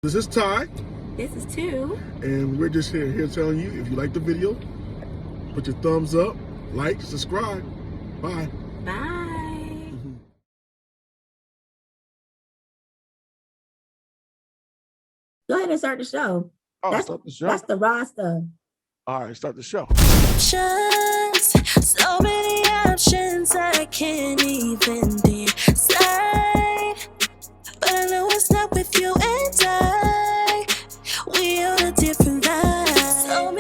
This is Ty, This is two. and we're just here telling you if you like the video, put your thumbs up, like, subscribe. Bye. Bye. Go ahead and start the show. Start the show. That's the raw stuff. All right, start the show. So many options I can't even decide. But I know it's not with you and I. We on a different vibe. So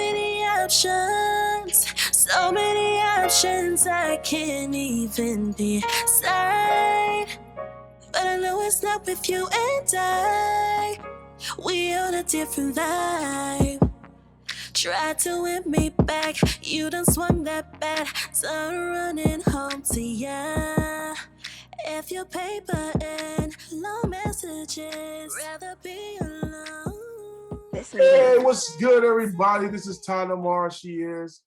many options I can't even decide. But I know it's not with you and I. We on a different vibe. Try to win me back, you done swung that bat, so I'm running home to ya. If your paper and long messages, rather be alone. Hey, what's good, everybody? This is Tana Mar. She is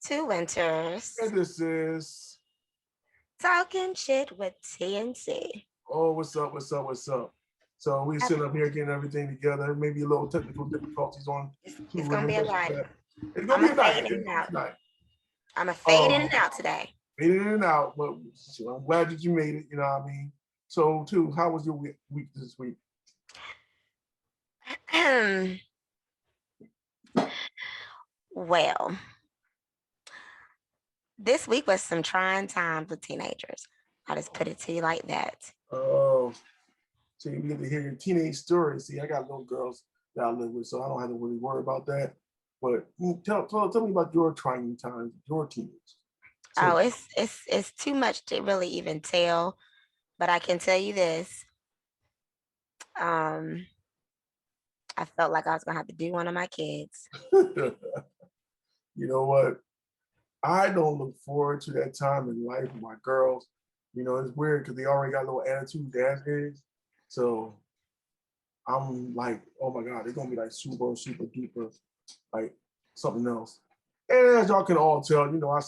Two Winters. And this is Talking shit with TNC. Oh, what's up? So we sitting up here getting everything together. Maybe a little technical difficulties on. It's gonna be a ride. It's gonna be a fade in and out. I'm a fade in and out today. Fade in and out, but I'm glad that you made it. You know what I mean? So, too, how was your week this week? Well, this week was some trying times with teenagers. I'll just put it to you like that. Oh, so you get to hear your teenage stories. See, I got little girls that I live with, so I don't have to really worry about that. But tell me about your trying times, your teenage. So, it's too much to really even tell, but I can tell you this. I felt like I was gonna have to do one of my kids. You know what? I don't look forward to that time in life with my girls. You know, it's weird because they already got a little attitude, dad is. So I'm like, oh my God, they're gonna be like super duper, like something else. And as y'all can all tell, you know, I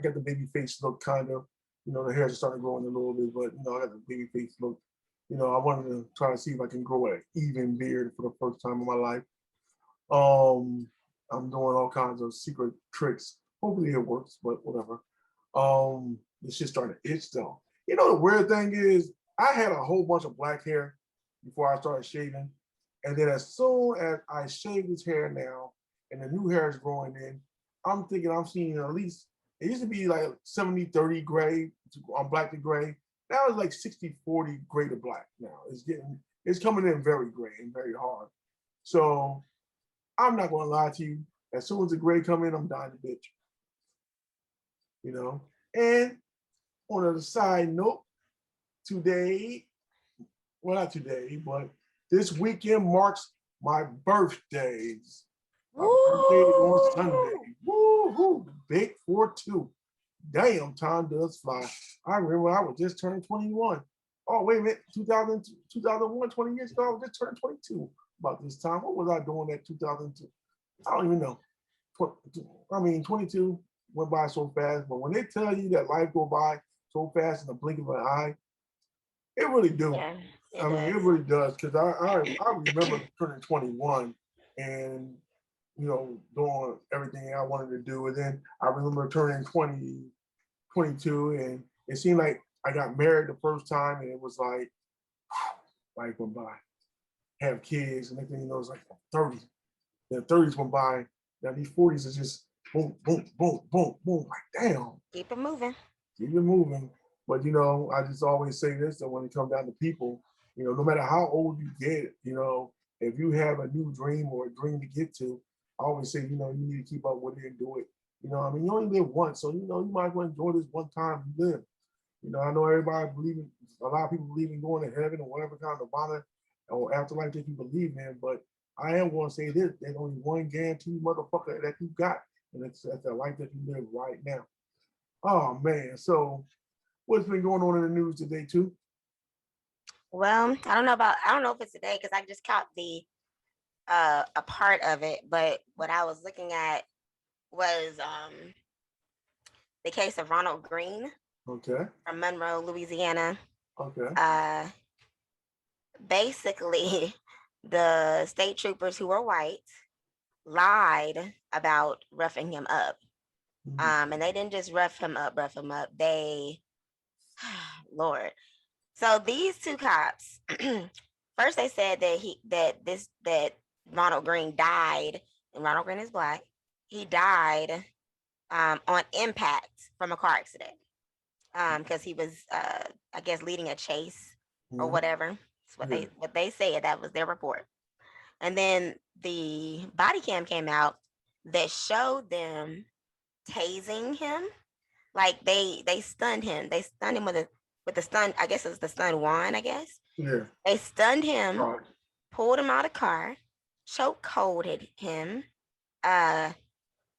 got the baby face look kind of, you know, the hairs are starting growing a little bit, but you know, I got the baby face look. You know, I wanted to try to see if I can grow an even beard for the first time in my life. I'm doing all kinds of secret tricks. Hopefully it works, but whatever. It's just starting to itch though. You know, the weird thing is I had a whole bunch of black hair before I started shaving. And then as soon as I shave this hair now and the new hair is growing in, I'm thinking I'm seeing at least, it used to be like 70-30 gray on black to gray. Now it's like 60-40 gray to black now. It's coming in very gray and very hard. So I'm not gonna lie to you. As soon as the gray come in, I'm dying to bitch. You know? And on the side note, today, well, not today, but this weekend marks my birthdays. My birthday is on Sunday. Woo-hoo! Big 4-2. Damn, time does fly. I remember I was just turning 21. Oh, wait a minute. 2001, 20 years ago, I was just turning 22 about this time. What was I doing at 2002? I don't even know. 22 went by so fast, but when they tell you that life go by so fast in the blink of an eye, it really do. Yeah, it really does. Because I remember turning 21 and, you know, doing everything I wanted to do. And then I remember turning 22 and it seemed like I got married the first time and it was like, life went by. Have kids and next thing you know, it's like 30. The 30s went by. Now these 40s is just boom, boom, boom, boom, boom. Like, damn. Keep it moving. Keep it moving. But, you know, I just always say this, that when it comes down to people, you know, no matter how old you get, you know, if you have a new dream or a dream to get to, I always say, you know, you need to keep up with it and do it. You know, I mean, you only live once, so, you know, you might as well enjoy this one time you live. You know, I know everybody a lot of people believe in going to heaven or whatever kind of honor or afterlife that you believe in, but I am going to say this, there's only one guaranteed motherfucker that you got, and that's the life that you live right now. Oh, man. So what's been going on in the news today, too? Well, I don't know if it's today because I just caught a part of it, but what I was looking at was the case of Ronald Green. Okay. From Monroe, Louisiana. Okay. Basically, the state troopers who were white lied about roughing him up. Mhm. And they didn't just rough him up. They, Lord. So these two cops, first they said that Ronald Green died, and Ronald Green is black. He died on impact from a car accident because he was, I guess, leading a chase or Mhm. whatever. That's Yeah. what they said. That was their report. And then the body cam came out that showed them tasing him. Like they stunned him. They stunned him with the stun. I guess it was the stun wand. I guess Yeah. they stunned him, Right. pulled him out of the car, choke coded him, uh,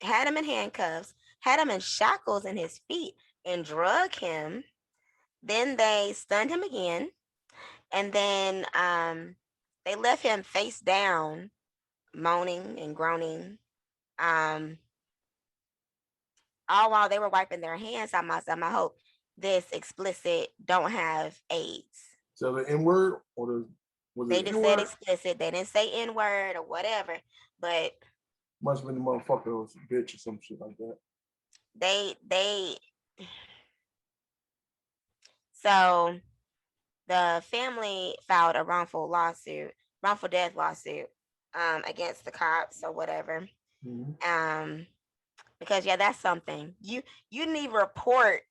had him in handcuffs, had him in shackles in his feet, and drug him. Then they stunned him again, and then they left him face down, moaning and groaning. Um, all while they were wiping their hands. I hope this explicit don't have AIDS. So the N word or the was They it just N said word? explicit. They didn't say N word or whatever, but Must have been the motherfucker was a bitch or some shit like that. they so the family filed a wrongful death lawsuit against the cops or whatever. Mhm. Um because yeah, that's something. You didn't even report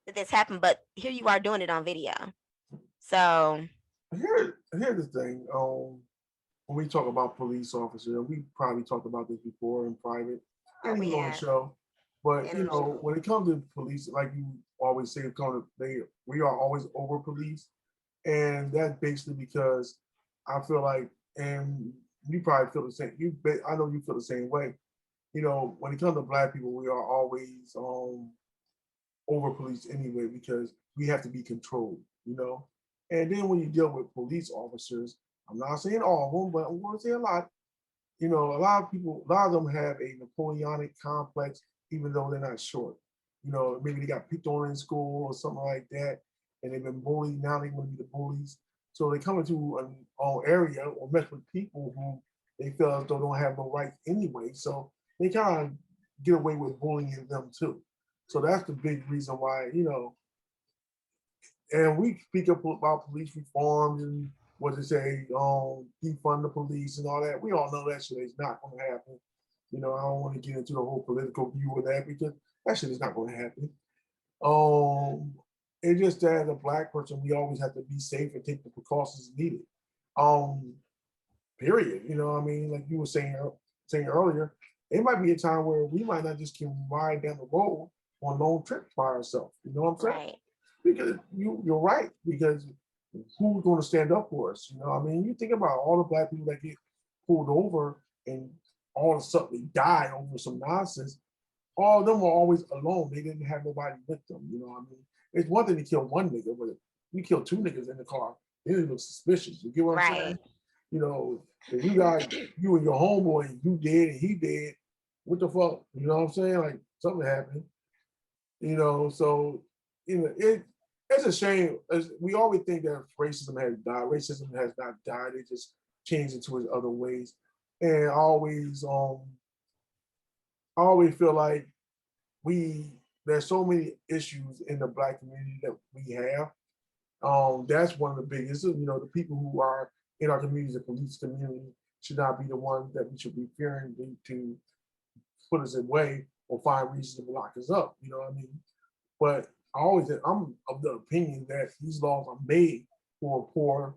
that this happened, but here you are doing it on video. So Here's the thing. When we talk about police officers, and we probably talked about this before in private and we even on the have show. But in the show. when it comes to police, like you always say, we are always over police, and that's basically because I feel like, and you probably feel the same. I know you feel the same way. When it comes to black people, we are always over police anyway because we have to be controlled. And then when you deal with police officers, I'm not saying all of them, but I'm going to say a lot. A lot of people, a lot of them have a Napoleonic complex, even though they're not short. Maybe they got picked on in school or something like that, and they've been bullied. Now they want to be the bullies. So they come into an area or mess with people who they feel as though don't have no rights anyway. So they kind of get away with bullying them too. So that's the big reason why. And we speak up about police reform and what to say, defund the police and all that. We all know that shit is not going to happen. I don't want to get into the whole political view of that because that shit is not going to happen. Um, it's just that as a black person, we always have to be safe and take the precautions needed. Um, period. I mean, like you were saying earlier, it might be a time where we might not just can ride down the road on long trips by ourselves. You know what I'm saying? Right. Because you're right. Because who's going to stand up for us? I mean, you think about all the black people that get pulled over and all of a sudden they die over some nonsense. All of them were always alone. They didn't have nobody with them. I mean, it's one thing to kill one nigga, but if you kill two niggas in the car, then it looks suspicious. You get what I'm saying? Right. If you got you and your homeboy and you dead and he dead, what the fuck? You know what I'm saying? Like something happened. So it's a shame. We always think that racism has died. Racism has not died. It just changed into its other ways. And I always feel like there's so many issues in the black community that we have. That's one of the biggest. The people who are in our communities, the police community, should not be the ones that we should be fearing to put us away or find reasons to lock us up. You know what I mean? But I'm of the opinion that these laws are made for poor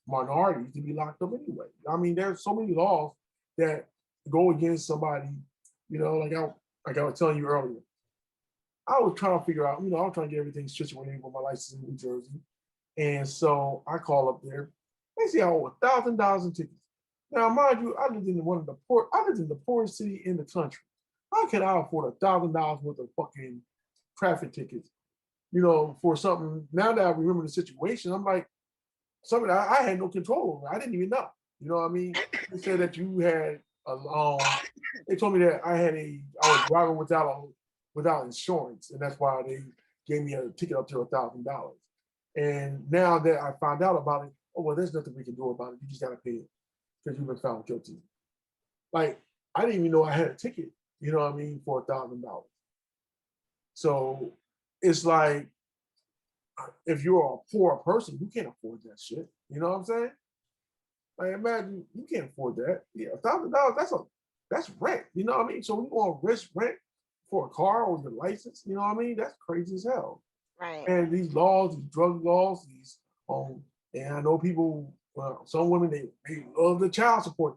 minorities to be locked up anyway. I mean, there's so many laws that go against somebody. Like I was telling you earlier, I was trying to figure out. I was trying to get everything situated with my license in New Jersey, and so I call up there. They say I owe $1,000 in tickets. Now, mind you, I lived in the poorest city in the country. How can I afford $1,000 worth of fucking traffic tickets? For something. Now that I remember the situation, I'm like, something I had no control over. I didn't even know. You know what I mean? They said that you had they told me that I was driving without insurance, and that's why they gave me a ticket up to $1,000. And now that I found out about it, oh well, there's nothing we can do about it. You just gotta pay it. because you've been found guilty. Like, I didn't even know I had a ticket, you know what I mean, for $1,000. So it's like, if you're a poor person, you can't afford that shit. You know what I'm saying? Like, imagine you can't afford that. Yeah, $1,000, that's rent. You know what I mean? So we going to risk rent for a car or your license. You know what I mean? That's crazy as hell. Right. And these laws, these drug laws, and I know people, some women they love the child support,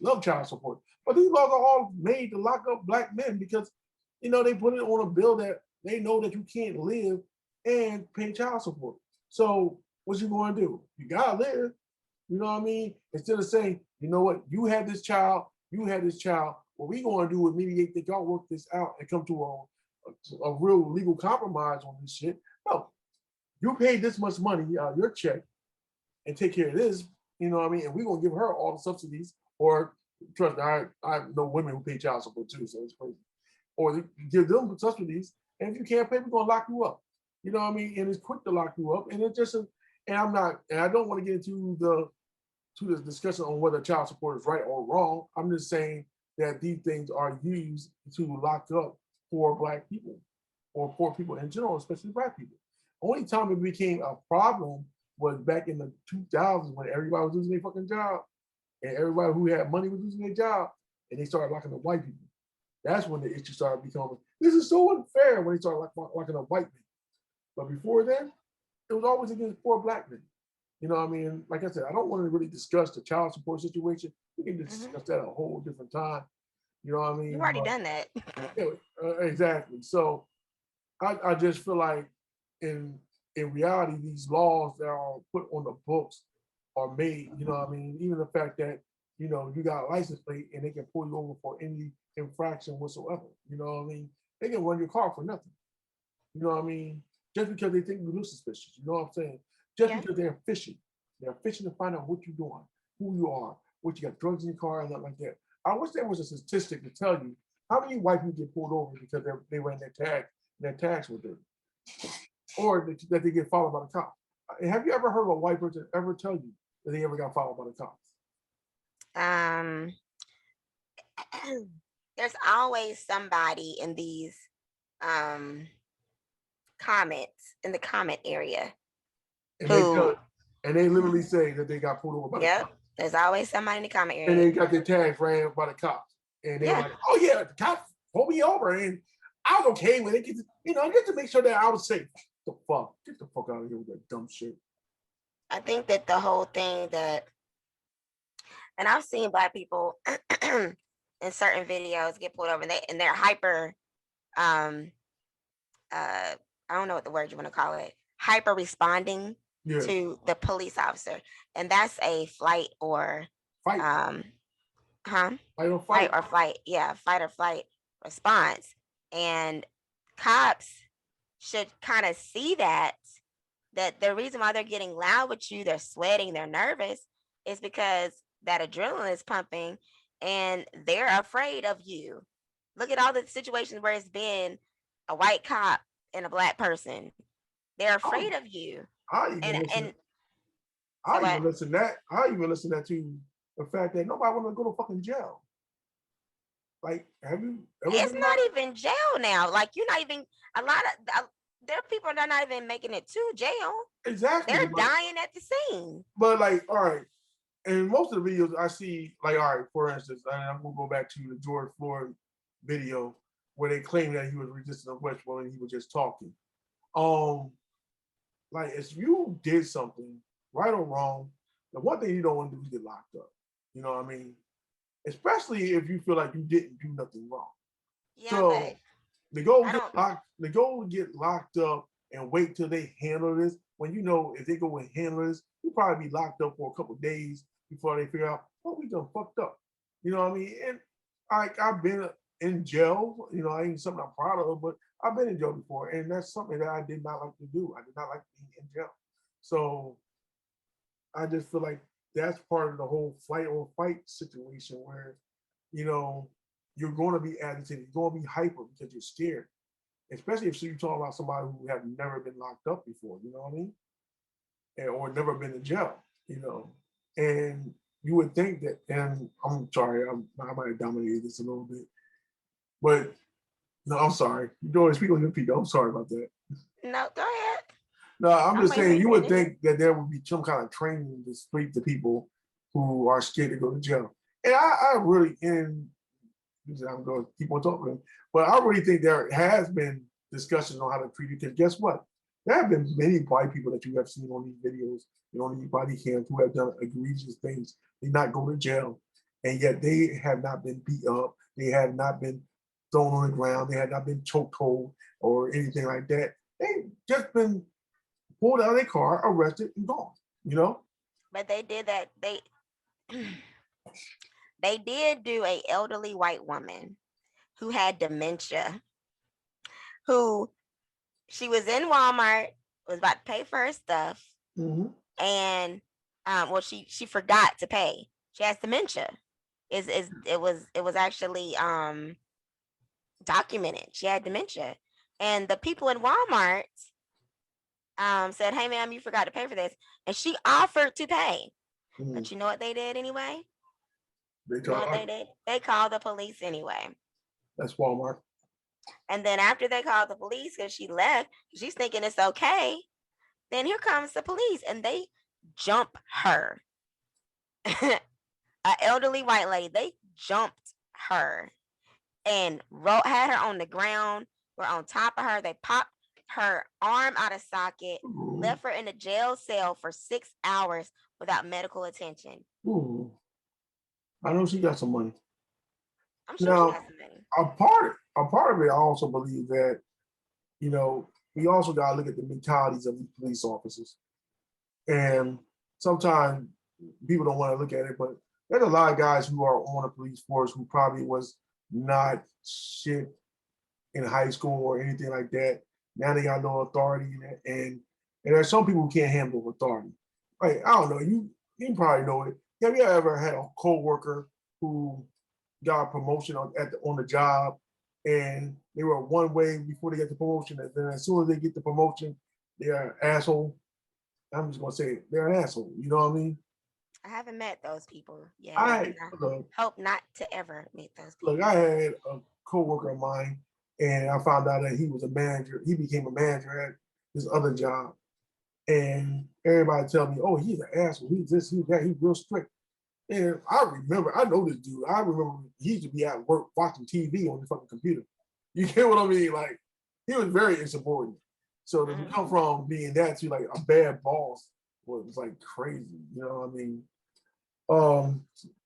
love child support. But these laws are all made to lock up black men because, they put it on a bill that they know that you can't live and pay child support. So what you going to do? You gotta live. You know what I mean? Instead of saying, you know what, you had this child, what we going to do is mediate that y'all work this out and come to a real legal compromise on this shit. No, you paid this much money out of your check and take care of this, you know what I mean? And we're going to give her all the subsidies, or trust me, I know women who pay child support too, so it's crazy. Or give them subsidies, and if you can't pay, we're going to lock you up. You know what I mean? And it's quick to lock you up. And it's just, and I don't want to get into the discussion on whether child support is right or wrong. I'm just saying that these things are used to lock up poor black people or poor people in general, especially black people. Only time it became a problem was back in the 2000s when everybody was losing their fucking job and everybody who had money was losing their job, and they started locking up white people. That's when the issue started becoming, this is so unfair, when they started locking up white men. But before then, it was always against poor black men. You know what I mean? Like I said, I don't want to really discuss the child support situation. We can discuss that a whole different time. You know what I mean? You've already done that. Exactly. So I just feel like in reality, these laws that are put on the books are made, you know what I mean? Even the fact that, you got a license plate and they can pull you over for any infraction whatsoever. You know what I mean? They can run your car for nothing. You know what I mean? Just because they think you look suspicious. You know what I'm saying? Just because they're fishing. They're fishing to find out what you're doing, who you are, what you got drugs in your car, and nothing like that. I wish there was a statistic to tell you how many white people get pulled over because they ran their tags were dirty, or that they get followed by the cops. Have you ever heard of a white person ever tell you that they ever got followed by the cops? There's always somebody in these comments in the comment area And who, they literally say that they got pulled over by the cops. There's always somebody in the comment area. And they got their tags ran by the cops. And they're like, oh yeah, the cops pulled me over. And I was okay with it, just to make sure that I was safe. Get the fuck out of here with that dumb shit. I think that the whole thing and I've seen black people in certain videos get pulled over and they're hyper, I don't know what the word you want to call it, hyper responding to the police officer. And that's a flight or fight. Fight or flight. Yeah, fight or flight response. And cops should kind of see that the reason why they're getting loud with you, they're sweating, they're nervous, is because that adrenaline is pumping and they're afraid of you. Look at all the situations where it's been a white cop and a black person. They're afraid of you. I even listen to the fact that nobody want to go to fucking jail. Like, have you ever? It's not even jail now. Like, you're not even, there are people that are not even making it to jail. Exactly. They're dying at the scene. But like, all right, and most of the videos I see, like, all right, for instance, I'm gonna go back to the George Floyd video where they claim that he was resisting arrest when he was just talking. Like, if you did something, right or wrong, the one thing you don't want to do is get locked up. You know what I mean? Especially if you feel like you didn't do nothing wrong. Yeah, so they go get locked up and wait till they handle this. When if they go and handle this, you'll probably be locked up for a couple of days before they figure out, oh, we done fucked up. You know what I mean? And I've been in jail, ain't something I'm proud of, but I've been in jail before, and that's something that I did not like to do. I did not like being in jail. So I just feel like that's part of the whole flight or fight situation where, you're going to be agitated, you're going to be hyper because you're scared. Especially if you're talking about somebody who have never been locked up before, you know what I mean? Or never been in jail, And you would think that, and I'm sorry, I might have dominated this a little bit, but no, I'm sorry. You don't speak on your people. I'm sorry about that. No, go ahead. No, I'm I'm just waiting for saying you you to would finish. think that there would be some kind of training to speak to people who are scared to go to jail. And I really, and I'm going to keep on talking, but I really think there has been discussions on how to treat it. Because guess what? There have been many white people that you have seen on these videos and on these body cams who have done egregious things. They not go to jail, and yet they have not been beat up. They have not been thrown on the ground. They have not been choked hold or anything like that. They just been pulled out of their car, arrested, and gone. You know? But they did that. They did do a elderly white woman who had dementia, who she was in Walmart, was about to pay for her stuff, Mm-hmm. and well, she forgot to pay. She has dementia. It was actually documented. She had dementia, and the people in Walmart said, "Hey, ma'am, you forgot to pay for this," and she offered to pay. Mm-hmm. But you know what they did anyway? They You know what they talk, did? They called the police anyway. that's Walmart. And then after they called the police because she left, she's thinking it's okay. Then here comes the police and they jump her. An elderly white lady, they jumped her and had her on the ground. Were on top of her. They popped her arm out of socket, Ooh. left her in a jail cell for 6 hours without medical attention. Ooh. I know she got some money. I'm sure Now, she has some money. a part of it, I also believe that, you know, we also got to look at the mentalities of these police officers. And sometimes people don't want to look at it, but there's a lot of guys who are on the police force who probably was not shit in high school or anything like that. Now they got no authority in it, and there's some people who can't handle authority. Like, I don't know, you probably know it. Have you ever had a coworker who got a promotion on the job, and they were one way before they get the promotion, and then as soon as they get the promotion, they're an asshole. I'm just gonna say it, they're an asshole. You know what I mean? I haven't met those people yet. I Hope not to ever meet those people. look. I had a coworker of mine, and I found out that he was a manager. He became a manager at his other job, and everybody tell me, "Oh, he's an asshole. He's this, he's that. He's real strict." And I remember, I know this dude. I remember he used to be at work watching TV on the fucking computer. You get what I mean? Like, he was very insubordinate. So to come from being that to like a bad boss was like crazy. You know what I mean?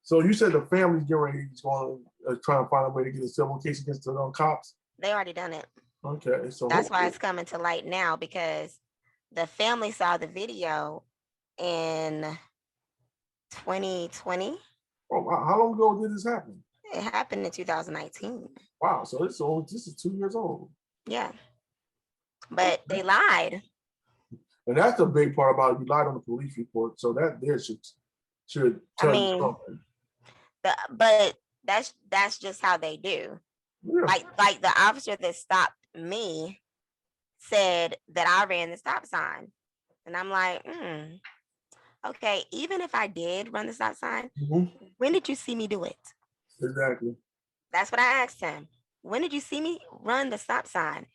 So you said the family's getting ready, is going to try and find a way to get a civil case against the cops. They already done it. Okay, so That's why it's coming to light now, because the family saw the video in 2020. Oh, how long ago did this happen? It happened in 2019. Wow, so this is 2 years old. Yeah. But they lied. And that's the big part about it. You lied on the police report, so that there should tell you something. But that's just how they do. Yeah. Like the officer that stopped me said that I ran the stop sign. And I'm like, okay, even if I did run the stop sign, when did you see me do it? Exactly. That's what I asked him. When did you see me run the stop sign?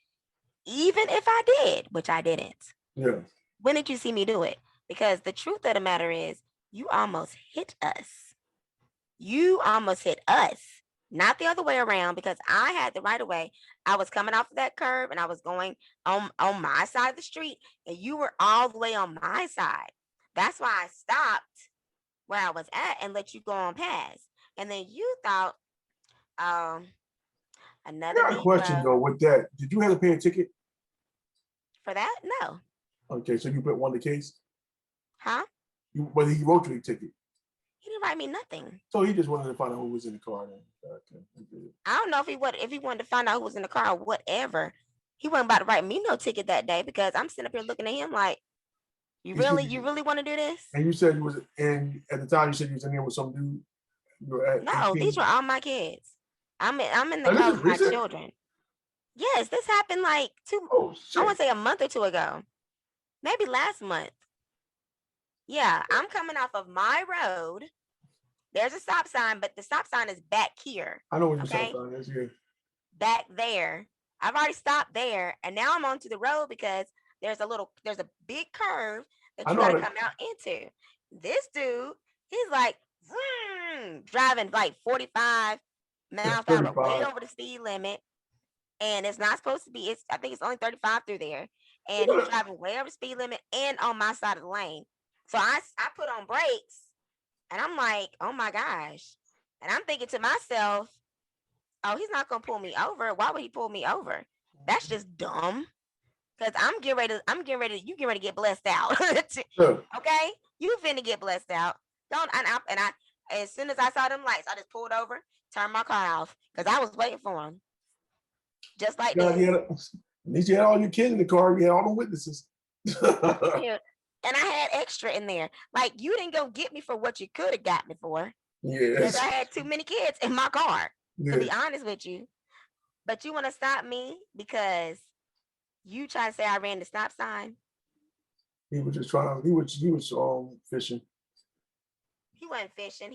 Even if I did, which I didn't. Yeah. When did you see me do it? Because the truth of the matter is, you almost hit us. You almost hit us, not the other way around, because I had the right of way. I was coming off of that curb and I was going on my side of the street, and you were all the way on my side. That's why I stopped where I was at and let you go on past. And then you thought, another I got a question though with that. Did you have to pay a ticket? For that? No. Okay, so you won the case? Huh? But he wrote you a ticket. He didn't write me nothing. So he just wanted to find out who was in the car then. Okay. I don't know if he wanted to find out who was in the car or whatever. He wasn't about to write me no ticket that day, because I'm sitting up here looking at him like, you really want to do this? And you said you was in, at the time you said you was in there with some dude. No, 18. these were all my kids. I'm in the car with my children. Yes, this happened like I want to say a month or two ago. Maybe last month. Yeah, I'm coming off of my road There's a stop sign, but the stop sign is back here. I know what your Okay. stop sign is. Yeah. Back there. I've already stopped there, and now I'm onto the road because there's a big curve that I you know how got to to. come out into. This dude, he's like driving like 45 It's miles per hour, way 35. over the speed limit, and it's not supposed to be. I think it's only 35 through there, You and he's know, driving way over the speed limit and on my side of the lane. So I put on brakes, and I'm like, oh my gosh, and I'm thinking to myself, oh, he's not gonna pull me over. Why would he pull me over? That's just dumb. Cause I'm getting ready. You getting ready to get blessed out. sure. Okay, you finna get blessed out. Don't and I as soon as I saw them lights, I just pulled over, turned my car off, cause I was waiting for him, just like God, this. at least you had all your kids in the car. You had all the witnesses. Yeah. And I had extra in there. Like you didn't go get me for what you could have got me for, cause Yes. I had too many kids in my car. To be Yeah. honest with you, but you want to stop me because you try to say I ran the stop sign. He was just trying. He was fishing, He wasn't fishing.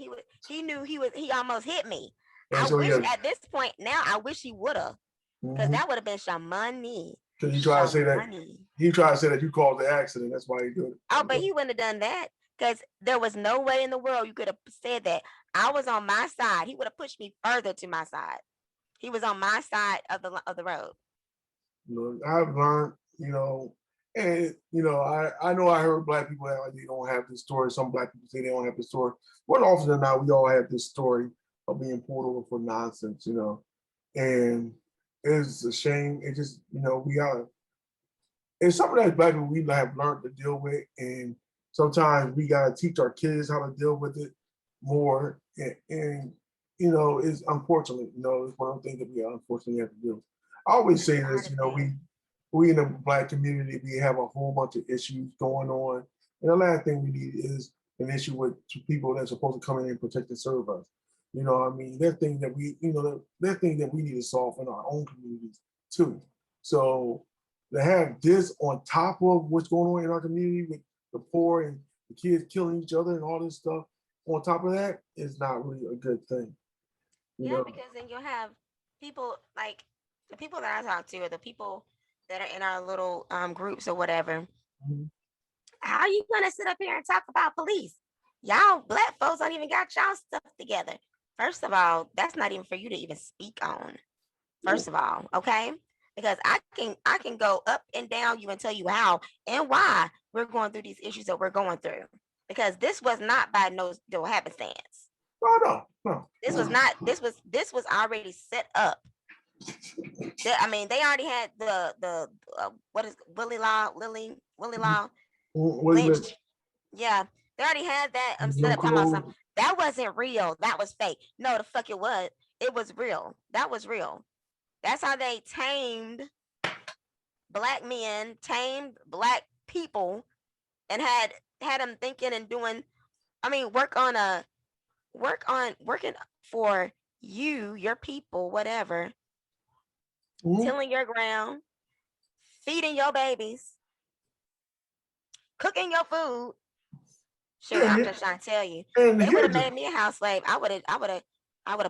He knew he almost hit me. and I so wish yeah. at this point now I wish he would have. Because that would have been some money. Because he tried to say that Money. he tried to say that you caused the accident. That's why he did it. Oh, but he wouldn't have done that. Because there was no way in the world you could have said that. I was on my side. He would have pushed me further to my side. He was on my side of the road. You know, I've learned, and I know I heard black people act like they don't have this story. Some black people say they don't have this story. But often than not, we all have this story of being pulled over for nonsense, and it's a shame. It just, we are. It's something that black people we have learned to deal with, and sometimes we gotta teach our kids how to deal with it more. And it's unfortunate. It's one of the things that we unfortunately have to do. I always say this. We in the black community, we have a whole bunch of issues going on, and the last thing we need is an issue with people that's supposed to come in and protect and serve us. You know what I mean? They're things that they're things that we need to solve in our own communities too. So to have this on top of what's going on in our community with the poor and the kids killing each other and all this stuff, on top of that is not really a good thing. Yeah, because then you'll have people like the people that I talk to or the people that are in our little groups or whatever. Mhm. How are you gonna sit up here and talk about police? Y'all black folks don't even got y'all stuff together. First of all, that's not even for you to even speak on. First of all, okay? Because I can go up and down you and tell you how and why we're going through these issues that we're going through. Because this was not by no happenstance. No. This was already set up. They already had the what is Willie Law Lynch. Yeah, they already had that set up. Talking about something that wasn't real. That was fake. No, the fuck it was. It was real. That was real. That's how they tamed black men, tamed black people, and had them thinking and doing. I mean, working for you, your people, whatever. Tilling your ground, feeding your babies, cooking your food. Sure, I'm just trying to tell you. They would have made me a house slave. I would have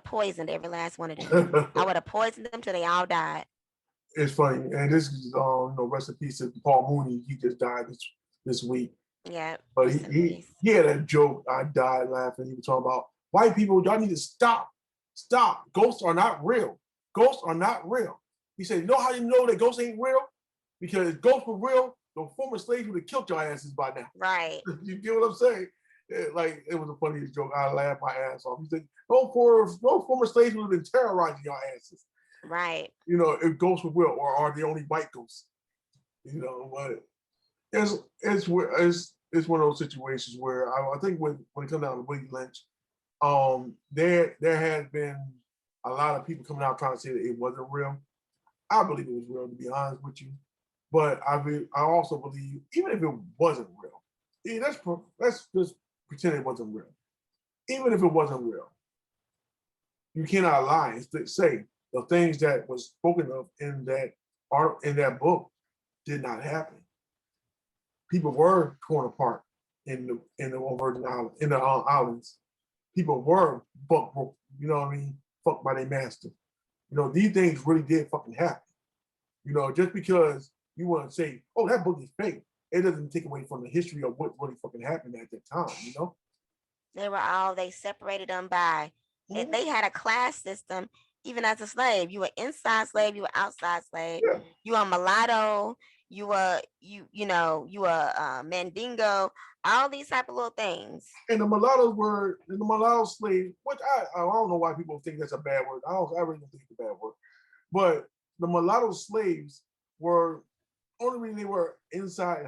poisoned every last one of them. I would have poisoned them till they all died. It's funny, and this is rest in peace to Paul Mooney. He just died this week. Yeah, but he had a joke. I died laughing. He was talking about white people. Y'all need to stop. Ghosts are not real. Ghosts are not real. He said, you know how you know that ghosts ain't real? Because if ghosts were real, the former slaves would have killed your asses by now. Right. You get what I'm saying? It was a funny joke. I laughed my ass off. He said, no former slaves would have been terrorizing your asses. Right. If ghosts were real, or are they only white ghosts? But it's one of those situations where I think when it comes down to Willie Lynch, there has been a lot of people coming out trying to say that it wasn't real. I believe it was real, to be honest with you. But I also believe, even if it wasn't real, let's just pretend it wasn't real. Even if it wasn't real, you cannot lie and say the things that was spoken of in that book did not happen. People were torn apart in the Virgin Islands, in the islands. people were buck, you know what I mean, fucked by their master. You know, these things really did fucking happen. You know, just because you want to say, oh, that book is fake, it doesn't take away from the history of what really fucking happened at that time, you know? They separated them by, they had a class system even as a slave. You were inside slave, you were outside slave, Yeah. you were mulatto, you were, you were mandingo, all these type of little things. And the mulattoes were, and the mulatto slaves, which I don't know why people think that's a bad word. I really don't think it's a bad word. But the mulatto slaves were, only reason they were inside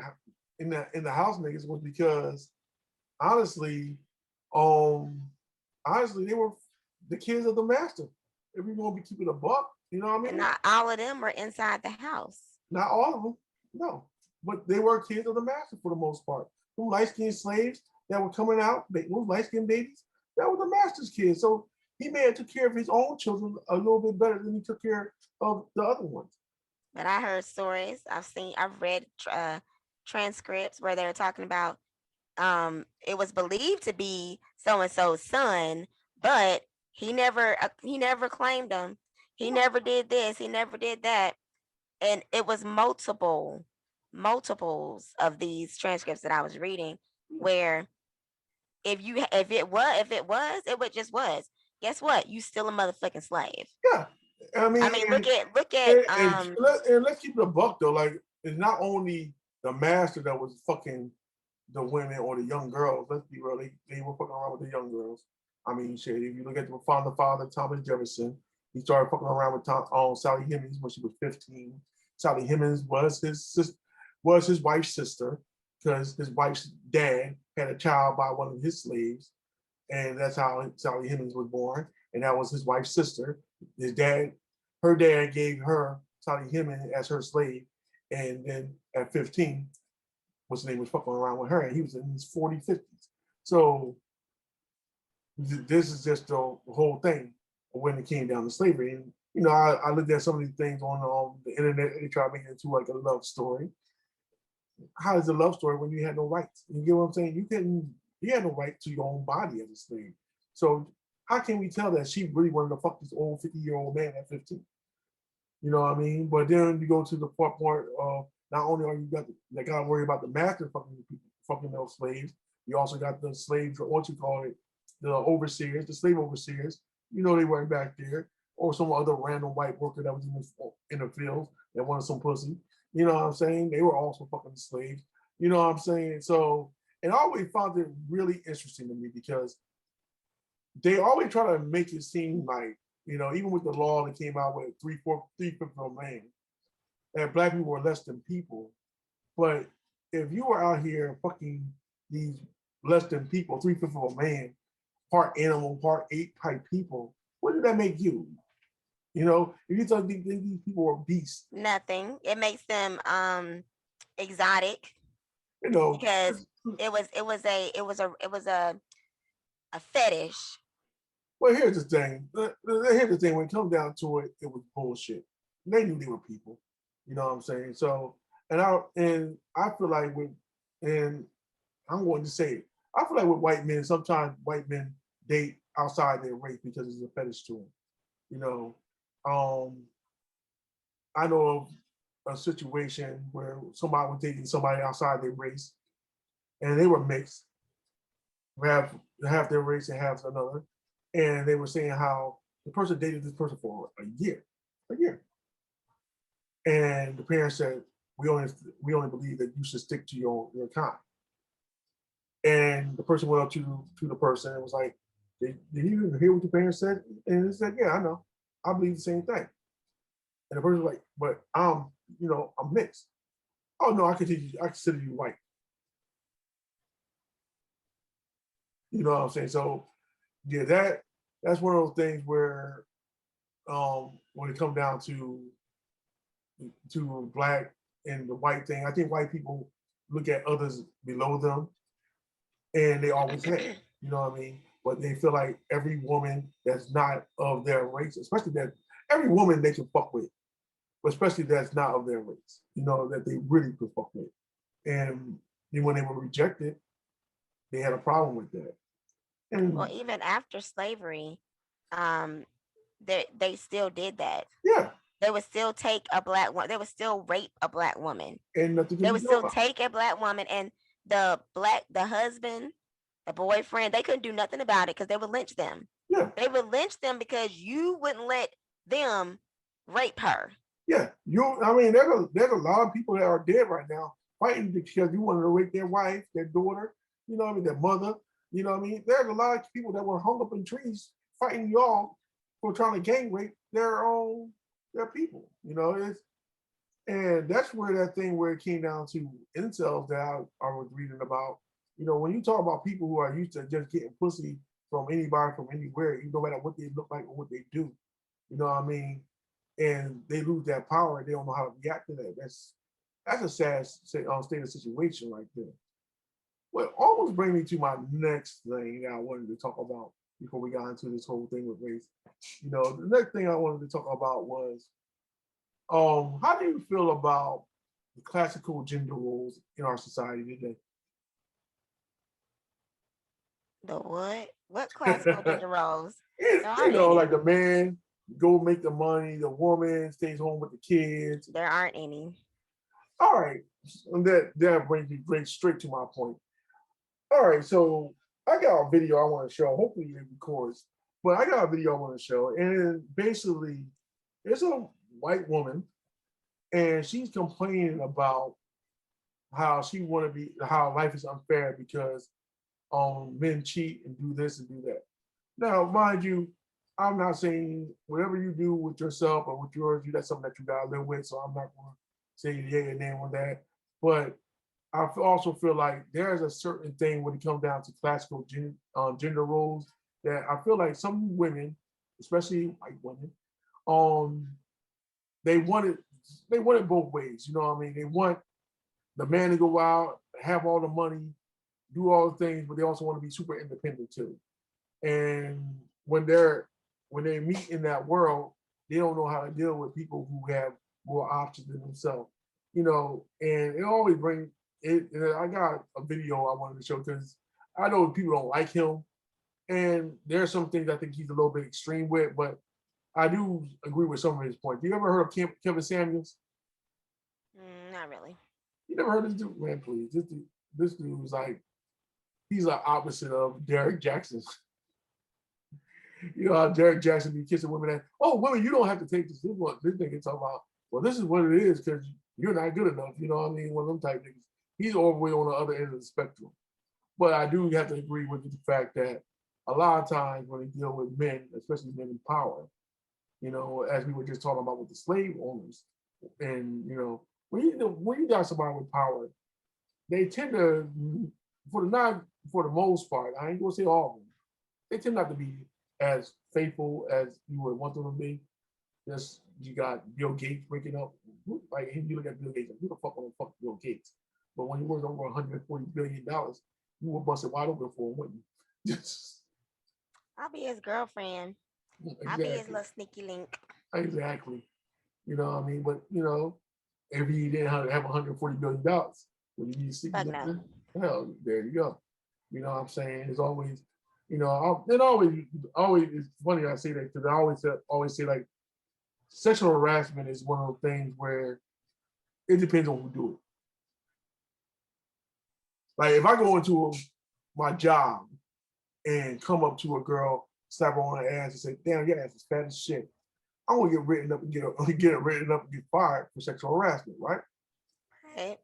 in the house niggas was because honestly, they were the kids of the master. If we want to be keeping a buck, you know what I mean? And not all of them were inside the house. Not all of them, no. But they were kids of the master for the most part. Them light-skinned slaves that were coming out, those light-skinned babies, that were the master's kids. So he may have took care of his own children a little bit better than he took care of the other ones. But I heard stories. I've read transcripts where they're talking about it was believed to be so and so's son, but he never claimed him. He never did this. He never did that, and it was multiples of these transcripts that I was reading where if it would just was. Guess what? You still a motherfucking slave. Yeah, I mean, look at and let's keep it a buck though. Like, it's not only the master that was fucking the women or the young girls. Let's be real, they were fucking around with the young girls. I mean, shit, if you look at the father, Thomas Jefferson, he started fucking around with Sally Hemings when she was 15. Sally Hemings was his wife's sister, because his wife's dad had a child by one of his slaves, and that's how Sally Hemings was born, and that was his wife's sister. Her dad gave her Sally Hemings as her slave, and then at 15, what's his name, was fucking around with her, and he was in his 40s, 50s. So this is just the whole thing when it came down to slavery. And you know, I looked at some of these things on the internet, and they try to make it into like a love story. How is a love story when you had no rights? You get what I'm saying? You had no right to your own body as a slave. So how can we tell that she really wanted to fuck this old 50-year-old man at 15? You know what I mean? But then you go to the part of not only are you they got to worry about the master fucking those slaves, you also got the slaves, or what you call it, the overseers, the slave overseers. You know, they weren't back there, or some other random white worker that was in the field that wanted some pussy. You know what I'm saying? They were also fucking slaves. You know what I'm saying? So, and I always found it really interesting to me because they always try to make it seem like, you know, even with the law that came out with 3/5 of a man, that black people were less than people. But if you were out here fucking these less than people, 3/5 of a man, part animal, part ape type people, what did that make you? You know, if you thought these people were beasts, nothing. It makes them exotic. You know, because it was a fetish. Well, here's the thing. Here's the thing. When it comes down to it, it was bullshit. They knew they were people. You know what I'm saying? So, and I feel like I'm going to say it. I feel like with white men, sometimes white men date outside their race because it's a fetish to them. You know, I know of a situation where somebody was dating somebody outside their race, and they were mixed, half their race and half another, and they were saying how the person dated this person for a year, and the parents said, we only believe that you should stick to your kind. And the person went up to the person and was like, did you hear what the parents said? And he said, yeah, I know. I believe the same thing. And the person was like, but I'm mixed. Oh no, I consider you white. You know what I'm saying? So yeah, that's one of those things where when it comes down to black and the white thing, I think white people look at others below them, and they always have, you know what I mean? But they feel like every woman that's not of their race, especially that every woman they can fuck with, but especially that's not of their race, you know, that they really could fuck with. And when they were rejected, they had a problem with that. And Well, even after slavery, um, they still did that. yeah, They would still take a black one. They would still rape a black woman. and nothing They can be would done still about take a black woman, and the husband, the boyfriend, they couldn't do nothing about it because they would lynch them. it. Yeah, They would lynch them because you wouldn't let them rape her. yeah. I mean, there's a lot of people that are dead right now fighting because you wanted to rape their wife, their daughter, you know what I mean, their mother. You know what I mean? There's a lot of people that were hung up in trees fighting y'all for trying to gang rape their people. You know, and that's where that thing where it came down to incels that I was reading about. You know, when you talk about people who are used to just getting pussy from anybody from anywhere, no matter what they look like or what they do, you know what I mean? And they lose that power and they don't know how to react to that. That's a sad state of situation right there. What almost brings me to my next thing that I wanted to talk about before we got into this whole thing with race. You know, the next thing I wanted to talk about was how do you feel about the classical gender roles in our society today? The what? What classical gender roles? You There aren't know, any. like the man go make the money, the woman stays home with the kids. There aren't any. All right, and that brings straight to my point. All right, so I got a video I want to show. Hopefully it records, but I got a video I want to show, and basically, it's a white woman, and she's complaining about how how life is unfair because men cheat and do this and do that. Now, mind you, I'm not saying whatever you do with yourself or with yours, that's something that you gotta live with. So I'm not going to say yeah and then on that. But I also feel like there's a certain thing when it comes down to classical gender roles that I feel like some women, especially white women, um, they want it both ways. You know what I mean? They want the man to go out, have all the money, do all the things, but they also want to be super independent too. And when they meet in that world, they don't know how to deal with people who have more options than themselves. You know, and it always brings it. And I got a video I wanted to show because I know people don't like him, and there's some things I think he's a little bit extreme with, but I do agree with some of his points. You ever heard of Kevin Samuels? Not really. You never heard of this dude? Man, please. This dude was like, he's the opposite of Derek Jackson. You know how Derek Jackson be kissing women and, oh, women, you don't have to take this. This is what this nigga talking about. Well, this is what it is because you're not good enough. You know what I mean? One of them type niggas. He's all the way on the other end of the spectrum. But I do have to agree with the fact that a lot of times when they deal with men, especially men in power, you know, as we were just talking about with the slave owners, and you know, when you got somebody with power, they tend to, for the most part, I ain't gonna say all of them, they tend not to be as faithful as you would want them to be. Just you got Bill Gates breaking up. Like you look at Bill Gates, like, who the fuck want to fuck Bill Gates? But when you worth over $140 billion, you would bust it wide open for him, wouldn't you? I'll be his girlfriend. Exactly. I'll be his little sneaky link. Exactly. You know what I mean? But you know, if he didn't have $140 billion, would he be Fuck no. Hell, there you go. You know what I'm saying? It's always, you know, it always it's funny I say that because I always say like sexual harassment is one of those things where it depends on who do it. Like if I go into my job and come up to a girl, slap her on the ass and say, damn, your ass is fat as shit. I want to get written up and get written up and get fired for sexual harassment, right? Right.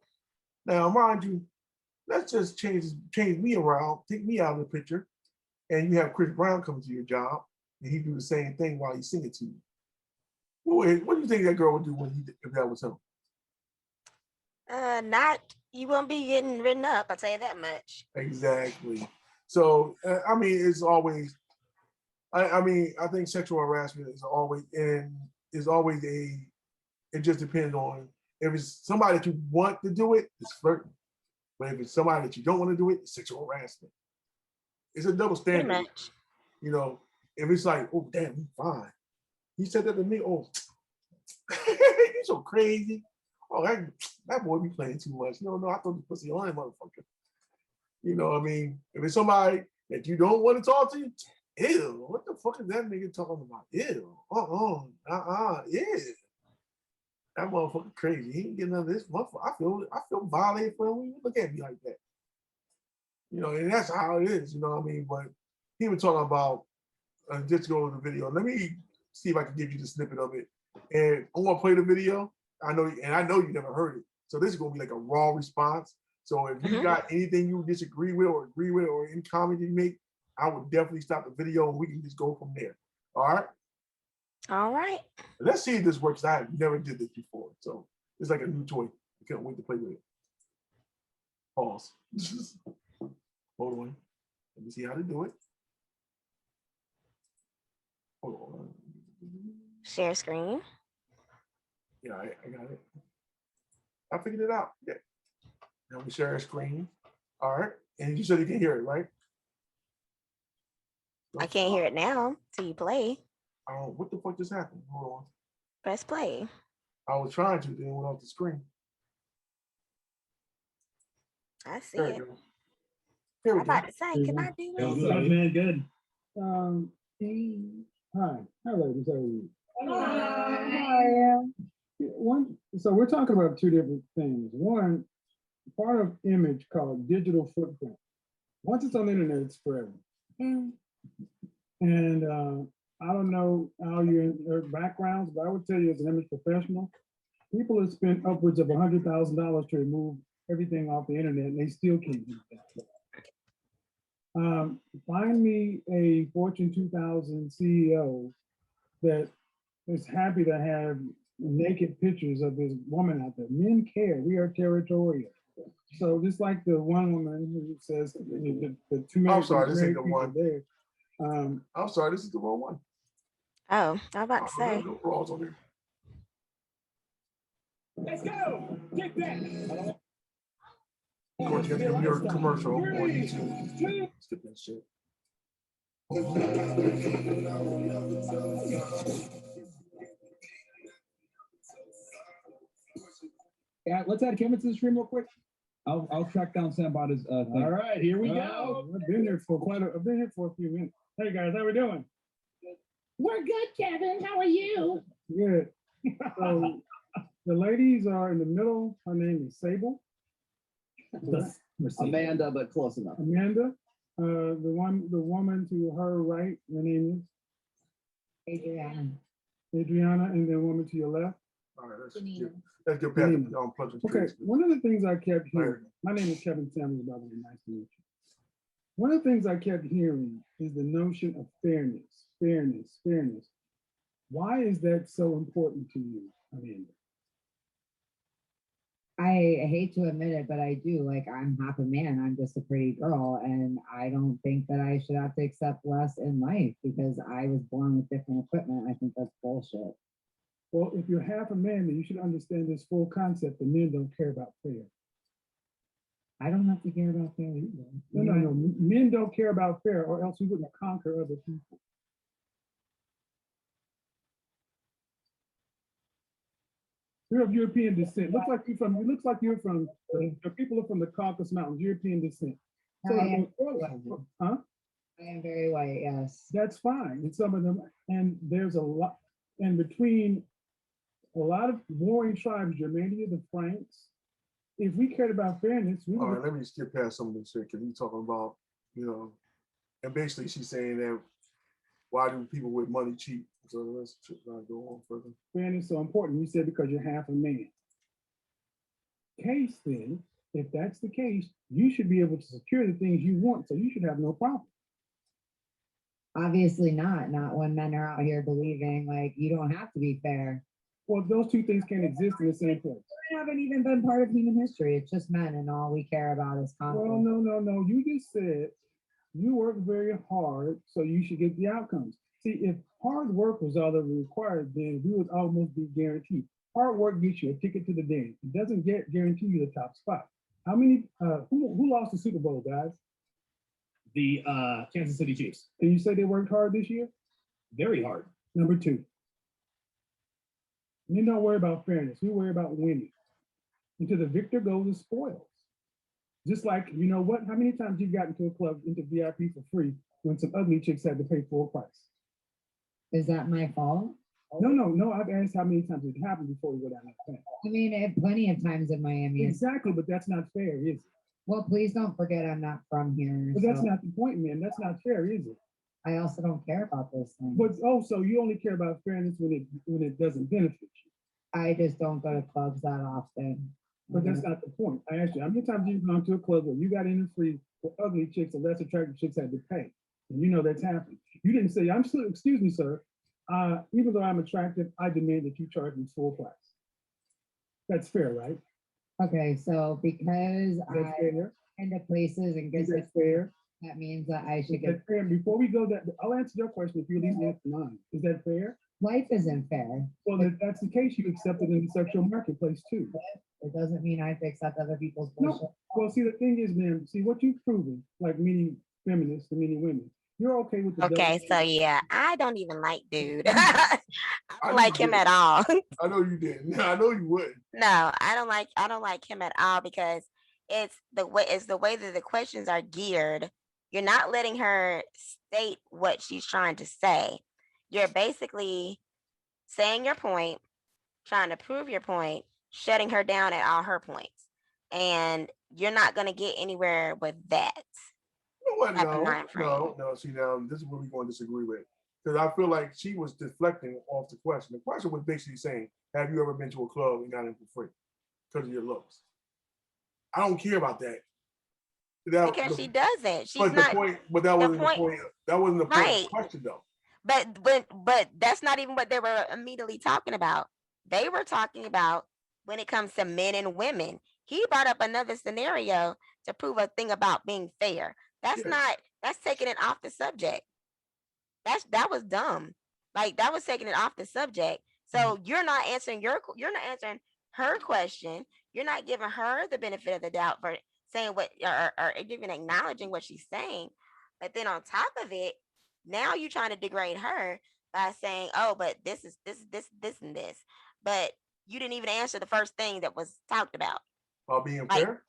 Now, mind you, let's just change me around, take me out of the picture, and you have Chris Brown come to your job and he do the same thing while he's singing to you. What do you think that girl would do if that was him? You won't be getting written up. I'll tell you that much. Exactly. So I mean, it's always. I mean, I think sexual harassment is always It just depends on if it's somebody that you want to do it, it's flirting. But if it's somebody that you don't want to do it, it's sexual harassment. It's a double standard. Pretty much. You know, if it's like, oh damn, you fine. He said that to me. Oh, you so crazy. Oh, that boy be playing too much. No, I thought the pussy on him, motherfucker. You know what I mean? If it's somebody that you don't want to talk to you. Ew, what the fuck is that nigga talking about? Ew, ew. That motherfucker crazy. He ain't getting none of this. Motherfucker, I feel violated for him. When you look at me like that. You know, and that's how it is, you know what I mean? But he was talking about, just to go to the video. Let me see if I can give you the snippet of it. And I'm gonna play the video. I know you never heard it. So this is gonna be like a raw response. So if you got anything you disagree with or agree with or any comment you make, I would definitely stop the video and we can just go from there. All right. All right. Let's see if this works. I never did this before. So it's like a new toy. I can't wait to play with it. Pause. Hold on. Let me see how to do it. Hold on. Share screen. Yeah, I got it. I figured it out. Yeah. Now we share a screen. All right. And you said you can hear it, right? I can't hear it now till you play. What the fuck just happened? Hold on. Press play. I was trying to, then it went off the screen. I see There it. you go. Here I'm we go. about to say, can I do it? Good, man, good. Hi, ladies. How are you? Hi. So we're talking about two different things. One, part of image called digital footprint. Once it's on the internet, it's forever. And I don't know how your backgrounds, but I would tell you as an image professional, people have spent upwards of $100,000 to remove everything off the internet, and they still can't do that. Find me a Fortune 2000 CEO that is happy to have naked pictures of his woman out there. Men care. We are territorial. So just like the one woman who says the two I'm sorry, this married ain't the people one. there. I'm sorry, this is the wrong one. Oh, I'm about to say. No wrongs on there. Let's go. Get that. Of course, you have to give me your commercial on YouTube. Skip that shit. Yeah, let's add Kevin to the stream real quick. I'll track down Sam Bada's thing. All right, here we go. I've been here for a few minutes. Hey guys, how we doing? We're good, Kevin. How are you? Good. So the ladies are in the middle. Her name is Sable. Amanda, but close enough. Amanda. The woman to her right, her name is Adriana, and the woman to your left. All right, let's get past the pleasant Okay, trees. one of the things I kept hearing, my name is Kevin Samuels, by the way, nice to meet you. One of the things I kept hearing is the notion of fairness. Why is that so important to you, Amanda? I hate to admit it, but I do. Like, I'm half a man. I'm just a pretty girl. And I don't think that I should have to accept less in life because I was born with different equipment. I think that's bullshit. Well, if you're half a man, then you should understand this full concept that men don't care about fair. I don't have to care about fair either. No. Men don't care about fair, or else we wouldn't conquer other people. You're of European descent. Looks like you're from. The people are from the Caucasus Mountains. European descent. So, I am very white. Yes. That's fine. And some of them, and there's a lot, and between a lot of warring tribes, Germania, the Franks. If we cared about fairness, we All would. right, let me skip past some of this shit because he's talking about, and basically she's saying that why do people with money cheat? So let's not go on further. Fairness is so important. You said because you're half a man. Case then, if that's the case, you should be able to secure the things you want, so you should have no problem. Obviously not. Not when men are out here believing like you don't have to be fair. Well, those two things can't exist in the same place. They haven't even been part of human history. It's just men, and all we care about is conflict. Well, no. You just said you work very hard, so you should get the outcomes. See, if hard work was all that was required, then we would almost be guaranteed. Hard work gets you a ticket to the dance. It doesn't guarantee you the top spot. How many? Who lost the Super Bowl, guys? The Kansas City Chiefs. Can you say they worked hard this year? Very hard. Number two. We don't worry about fairness. We worry about winning. And to the victor goes the spoils. Just like, you know what? How many times you got into a club into VIP for free when some ugly chicks had to pay full price? Is that my fault? No. I've asked how many times it happened before we go down that path. I mean, plenty of times in Miami. Exactly, but that's not fair, is it? Well, please don't forget I'm not from here. But that's so not the point, man. That's not fair, is it? I also don't care about those things. But so you only care about fairness when it doesn't benefit you. I just don't go to clubs that often. But that's not the point. I asked you, how many times you've gone to a club where you got in free for ugly chicks and less attractive chicks had to pay? And you know that's happened. You didn't say, I'm still, excuse me, sir. Even though I'm attractive, I demand that you charge me full price. That's fair, right? Okay, so because That's I fair. end up places and Is get that fair? that means that I should Is get that fair? Before we go that, I'll answer your question if you at least answer mine. Is that fair? life isn't fair. Well, if that's the case, you accept it in the sexual marketplace too. It doesn't mean I have to accept other people's No. bullshit. Well, see, the thing is, man, see what you've proven, like many feminists and many women, you're okay with the Okay, double so standard. yeah, I don't even like dude. I I don't know like you him did. at all. I know you didn't. I know you wouldn't. No, I don't like him at all because it's the way that the questions are geared. You're not letting her state what she's trying to say. You're basically saying your point, trying to prove your point, shutting her down at all her points. And you're not going to get anywhere with that. You know what? Type of No, mind frame. no. See, now this is where we're going to disagree with. Because I feel like she was deflecting off the question. The question was basically saying, have you ever been to a club and got in for free because of your looks? I don't care about that. Because she doesn't. She's But not. the point, but that wasn't the point- point. That wasn't the point of Right. the question, though. But that's not even what they were immediately talking about. They were talking about when it comes to men and women. He brought up another scenario to prove a thing about being fair. That's Yes. not. That's taking it off the subject. That was dumb. Like that was taking it off the subject. So you're not answering you're not answering her question. You're not giving her the benefit of the doubt for saying what or even acknowledging what she's saying. But then on top of it, now you're trying to degrade her by saying, "Oh, but this and this." But you didn't even answer the first thing that was talked about. About being Like- fair.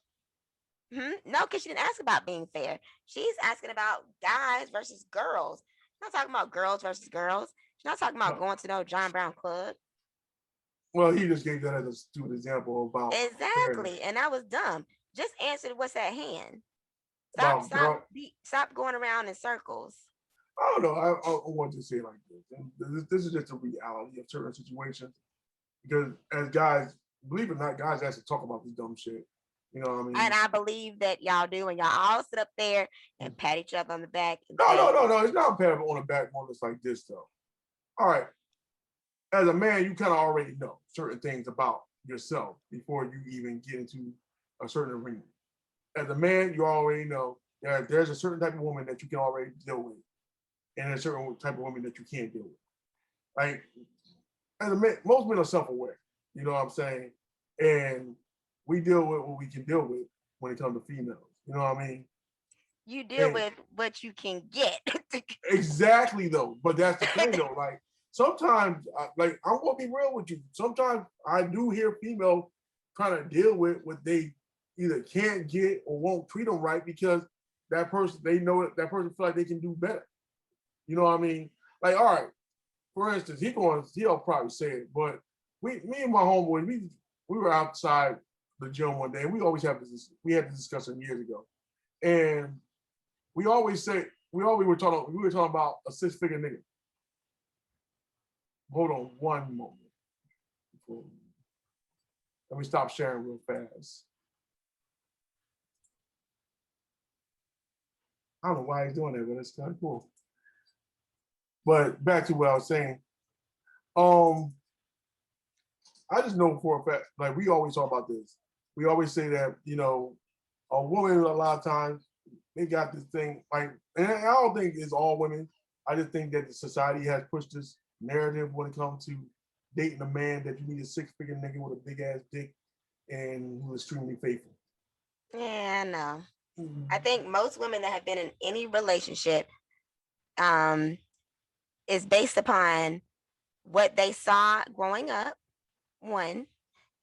No, because she didn't ask about being fair. She's asking about guys versus girls. She's not talking about girls versus girls. She's not talking about No. going to no John Brown club. Well, he just gave that as a stupid example about Exactly. And that was dumb. Just answer what's at hand. About girl- Stop going around in circles. I don't know. I want to say it like this. And this is just a reality of certain situations. Because as guys, believe it or not, guys actually talk about this dumb shit. You know what I mean? And I believe that y'all do, and y'all all sit up there and pat each other on the back. And No, say, no. It's not bad on the back moments like this, though. All right. As a man, you kind of already know certain things about yourself before you even get into a certain arena. As a man, you already know that there's a certain type of woman that you can already deal with, and a certain type of woman that you can't deal with. Like, as a man, most men are self-aware. You know what I'm saying? And we deal with what we can deal with when it comes to females. You know what I mean? You deal Hey. with what you can get. Exactly, though. But that's the thing, though. Like sometimes, like I'm gonna be real with you. Sometimes I do hear females trying to deal with what they either can't get or won't treat them right because that person they know that person feel like they can do better. You know what I mean? Like, all right. For instance, he'll probably say it, but me and my homeboy, we were outside the gym one day, and we always have this. We had this discussion years ago, and we always were talking about a 6-figure nigga. Hold on one moment. Let me stop sharing real fast. I don't know why he's doing that, but it's kind of cool. But back to what I was saying. I just know for a fact, like we always talk about this. We always say that, you know, a woman a lot of times, they got this thing, like, and I don't think it's all women. I just think that the society has pushed this narrative when it comes to dating a man that you need a 6-figure nigga with a big ass dick and who's extremely faithful. Yeah, I know. I think most women that have been in any relationship is based upon what they saw growing up, one,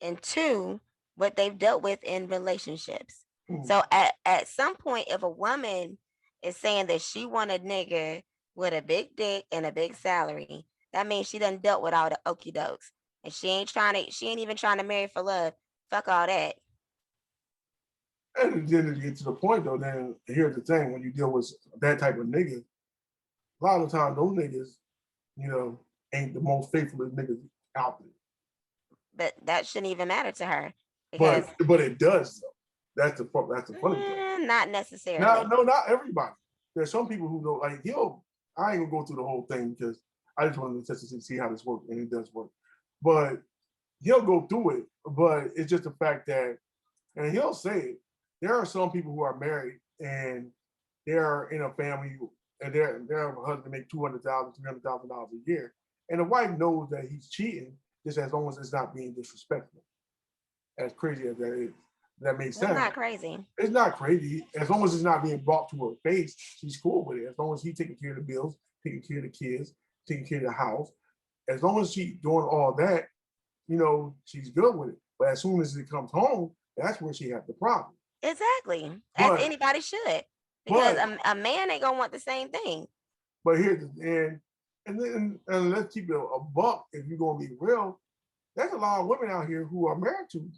and two, what they've dealt with in relationships. Mm. So at some point, if a woman is saying that she want a nigga with a big dick and a big salary, that means she done dealt with all the okie dokes. And she ain't even trying to marry for love. Fuck all that. And then to get to the point though, then here's the thing: when you deal with that type of nigga, a lot of the time those niggas, you know, ain't the most faithful niggas out there. But that shouldn't even matter to her because But it does though. That's the funny thing. not necessarily. No, not everybody. There's some people who don't like he'll. I ain't gonna go through the whole thing because I just wanted to test to see how this works, and it does work. But he'll go through it. But it's just the fact that, and he'll say it. There are some people who are married and they're in a family and their husband make $200,000, $300,000 a year, and the wife knows that he's cheating just as long as it's not being disrespectful. As crazy as that is, that makes That's sense. not crazy. It's not crazy. As long as it's not being brought to her face, she's cool with it. As long as he's taking care of the bills, taking care of the kids, taking care of the house, as long as she's doing all that, you know, she's good with it. But as soon as it comes home, that's where she has the problem. Exactly. But- As anybody should. Because but- a man ain't gonna want the same thing. But here's the and let's keep it a buck. If you're gonna be real, there's a lot of women out here who are married to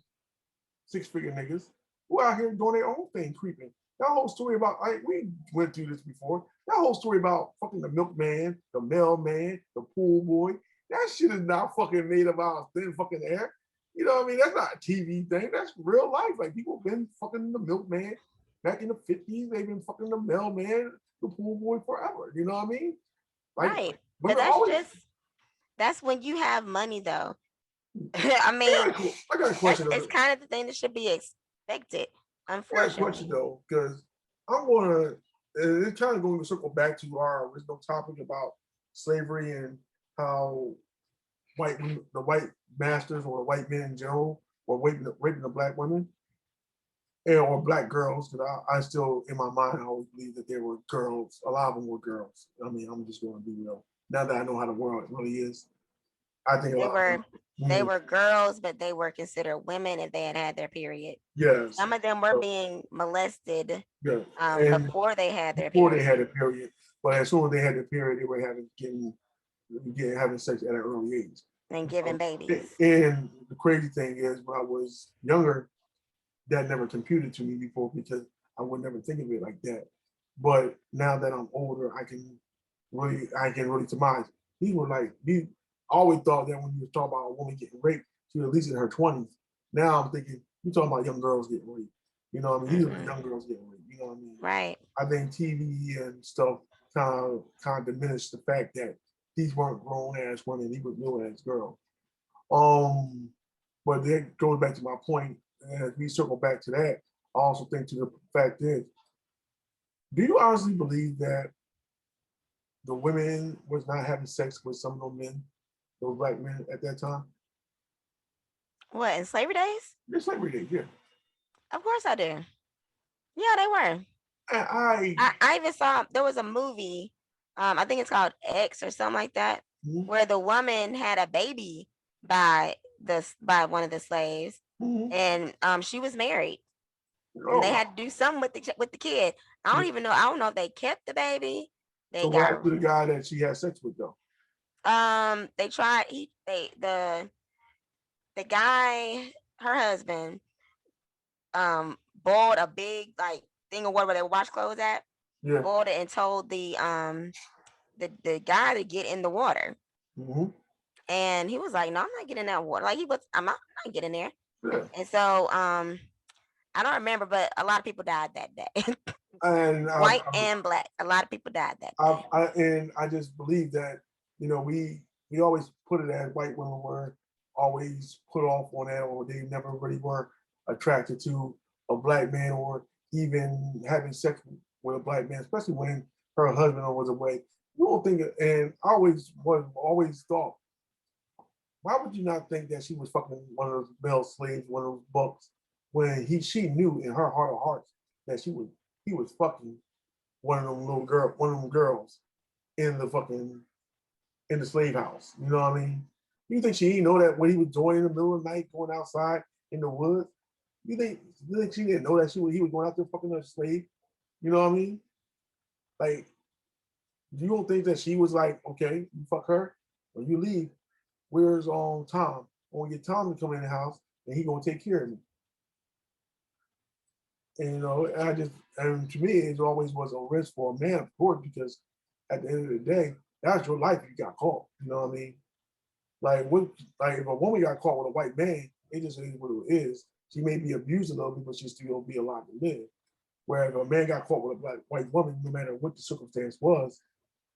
six-figure niggas who are out here doing their own thing, creeping. That whole story about we went through this before. That whole story about fucking the milkman, the mailman, the pool boy. That shit is not fucking made about thin fucking air. You know what I mean? That's not a TV thing. That's real life. Like people been fucking the milkman back in the 50s. They've been fucking the mailman, the pool boy forever. You know what I mean? Like, Right. women But that's always- that's when you have money though. I mean, I got a question. it's kind of the thing that should be expected, I got a question unfortunately. though, because I'm gonna and it's kind of going to circle back to our original topic about slavery and how the white masters or white men in general were raping the black women or black girls. Because I still, in my mind, I always believe that they were girls. A lot of them were girls. I mean, I'm just going to be real. Now that I know how the world really is, I think a They lot were of them, they were girls, but they were considered women if they had their period. yes, Some of them were So- being molested yeah. And before they had their before period. they had a period, but as soon as they had the period, they were having sex at an early age. And giving babies. And the crazy thing is, when I was younger, that never computed to me before because I would never think of it like that. But now that I'm older, I can really surmise. These were like these. I always thought that when you were talking about a woman getting raped, she was at least in her 20s. Now I'm thinking you're talking about young girls getting raped. You know what I mean? These are the young girls getting raped. You know what I mean? Right. I think TV and stuff kind of diminished the fact that these weren't grown ass women; these were little ass girls. But that goes back to my point. And as we circle back to that, I also think to the fact is, do you honestly believe that the women was not having sex with some of those men, those black men at that time? What, in slavery days? Just like we did, yeah. Of course I do. Yeah, they were. And I even saw there was a movie, I think it's called X or something like that, Mhm. where the woman had a baby by one of the slaves, Mhm. and she was married. Oh, And they had to do something with the kid. I don't Yeah. even know. I don't know if they kept the baby. They so what got happened to the guy that she had sex with though? they tried the guy, her husband, boiled a big like thing of water where they wash clothes at, Yeah. boiled it and told the guy to get in the water. Hmm. And he was like, no, I'm not getting that water. Like I'm not getting there. Yeah. And so I don't remember, but a lot of people died that day. And White and black. A lot of people died that day. I just believe that, you know, we always put it as white women were always put off on that, or they never really were attracted to a black man, or even having sex with a black man, especially when her husband was away. You don't think, and I always thought, why would you not think that she was fucking one of those male slaves, one of those bucks, when she knew in her heart of hearts that he was fucking one of them girls in the slave house. You know what I mean? You think she didn't know that what he was doing in the middle of the night, going outside in the woods? you think she didn't know that he was going out there fucking a slave? You know what I mean? Like, you don't think that she was like, okay, you fuck her, when you leave, where's Tom? I want to get Tom to come in the house and he gonna take care of me. And and to me, it always was a risk for a man, of course, because at the end of the day, that's your life if you got caught. You know what I mean? Like if a woman got caught with a white man, it just is what it is. She may be abused a little bit, but she still be alive to live. Whereas if a man got caught with a white woman, no matter what the circumstance was,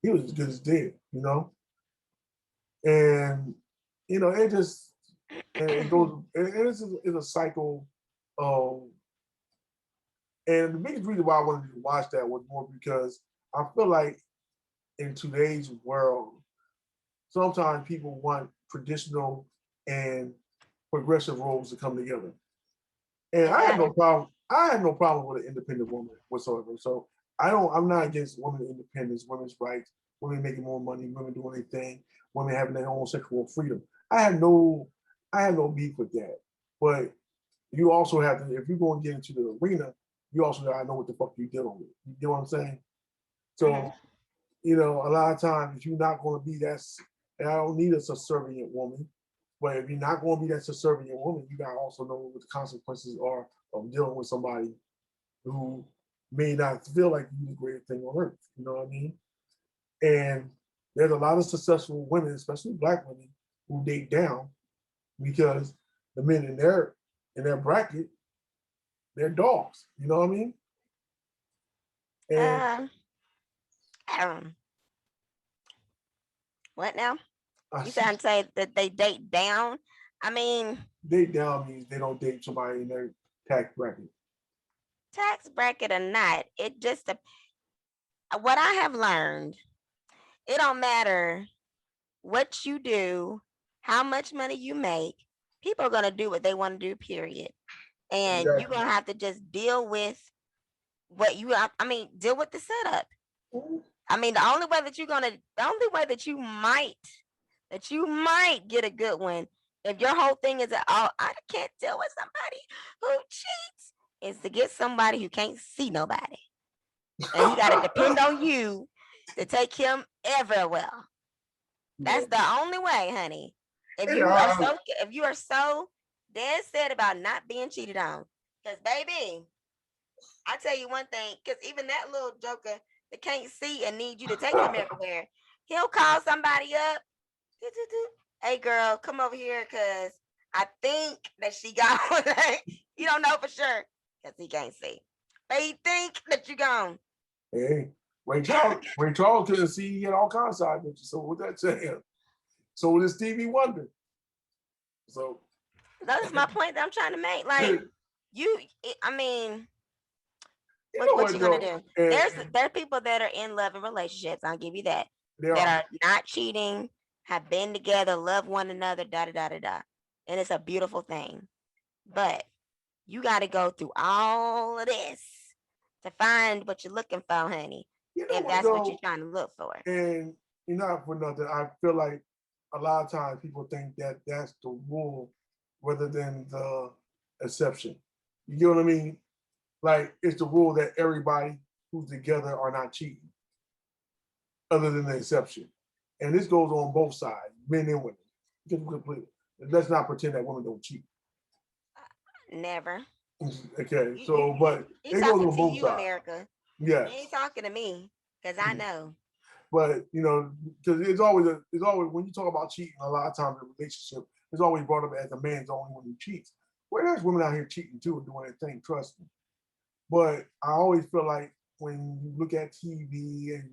he was as good as dead, And it just it goes. This is a cycle of. And the biggest reason why I wanted to watch that was more because I feel like in today's world, sometimes people want traditional and progressive roles to come together. And I have no problem. I have no problem with an independent woman whatsoever. So I'm not against women independence, women's rights, women making more money, women doing their thing, women having their own sexual freedom. I have no beef with that. But you also have to, if you're going to get into the arena, you also gotta know what the fuck you're dealing with. You know what I'm saying? So, a lot of times you're not going to be that. And I don't need a subservient woman, but if you're not going to be that subservient woman, you gotta also know what the consequences are of dealing with somebody who may not feel like you're the greatest thing on earth. You know what I mean? And there's a lot of successful women, especially Black women, who date down because the men in their bracket, they're dogs. You know what I mean? And What now? I You see trying to say that they date down? I mean, date down means they don't date somebody in their tax bracket. tax bracket or not, it just what I have learned, it don't matter what you do, how much money you make, people are gonna do what they want to do, period. And you're Exactly. gonna have to just deal with deal with the setup. I mean, the only way that you might get a good one, if your whole thing is that, oh, I can't deal with somebody who cheats, is to get somebody who can't see nobody. And he gotta depend on you to take him everywhere. That's the only way, honey. If you are so dead set about not being cheated on, because baby, I tell you one thing, because even that little joker that can't see and need you to take him everywhere, he'll call somebody up. Hey girl, come over here because I think that she got you don't know for sure because he can't see. But he think that you gone. Hey, Ray Charles couldn't see, he had all kinds of side bitches. So what that saying? So did Stevie Wonder. So that's my point that I'm trying to make. Like what you gonna do? There are people that are in loving relationships. I'll give you that. That are not cheating, have been together, love one another, da da da da da, and it's a beautiful thing. But you got to go through all of this to find what you're looking for, honey. If that's what you're trying to look for. And not for nothing, I feel like a lot of times people think that that's the rule rather than the exception. You get what I mean? Like it's the rule that everybody who's together are not cheating, other than the exception. And this goes on both sides, men and women. Let's not pretend that women don't cheat. Never. Okay, so but it goes on both sides. America. Yeah. He ain't talking to me because I know. But because it's always when you talk about cheating, a lot of times in a relationship, it's always brought up as a man's the only one who cheats. Well, there's women out here cheating too and doing their thing, trust me. But I always feel like when you look at TV, and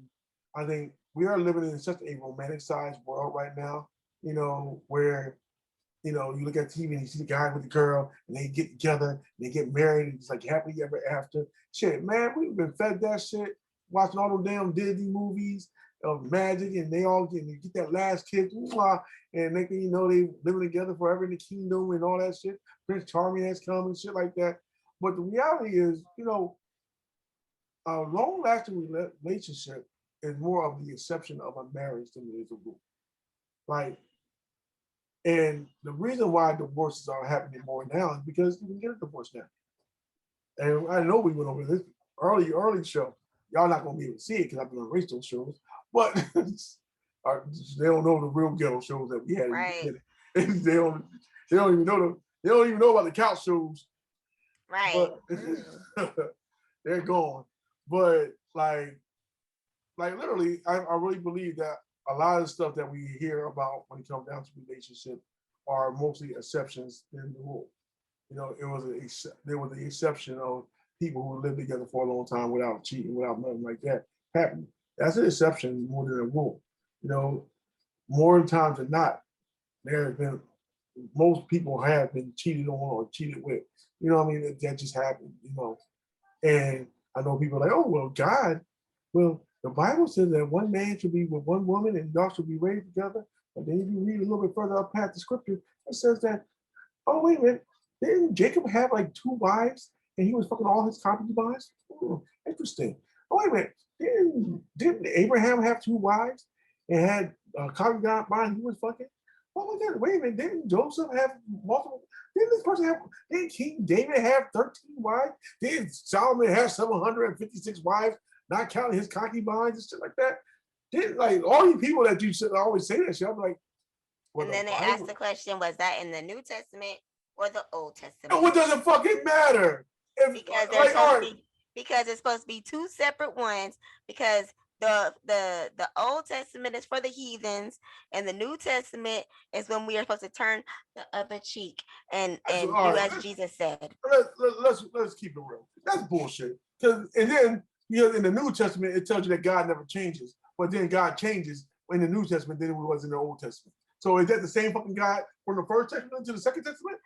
I think we are living in such a romanticized world right now, where you look at TV and you see the guy with the girl and they get together, and they get married, and it's like happily ever after. Shit, man, we've been fed that shit, watching all those damn Disney movies of magic, and they all get that last kiss, and next thing you know, they living together forever in the kingdom and all that shit. Prince Charming has come and shit like that. But the reality is, a long-lasting relationship is more of the exception of a marriage than it is a rule. Like, And the reason why divorces are happening more now is because you can get a divorce now. And I know we went over this early show. Y'all not gonna be able to see it because I've been on racial shows, but they don't know the real ghetto shows that we had. Right. They don't even know they don't even know about the couch shows. Right. But they're gone. But like literally, I really believe that a lot of the stuff that we hear about when it comes down to relationship are mostly exceptions than the rule. You know, there was the exception of people who lived together for a long time without cheating, without nothing like that happening. That's an exception more than a rule. You know, more times than not, there have been most people have been cheated on or cheated with. You know what I mean? That just happened, you know. And I know people are like, oh, well, God, well, the Bible says that one man should be with one woman and y'all should be raised together. But then if you read a little bit further up past the scripture, it says that, oh, wait a minute, didn't Jacob have like 2 wives and he was fucking all his concubines? Interesting. Oh, wait a minute, didn't Abraham have 2 wives and had concubines he was fucking? Oh my God, wait a minute, didn't Joseph have multiple? Didn't King David have 13 wives? Didn't Solomon have 756 wives, not counting his concubines and shit like that? Didn't like all these people that you always say that shit? I'm like, well, and then they asked the question, was that in the New Testament or the Old Testament? No, it doesn't fucking matter. Because it's supposed to be 2 separate ones, because the Old Testament is for the heathens and the New Testament is when we are supposed to turn the other cheek and do as Jesus said. Let's keep it real. That's bullshit. And then in the New Testament it tells you that God never changes, but then God changes in the New Testament than it was in the Old Testament. So is that the same fucking God from the First Testament to the Second Testament?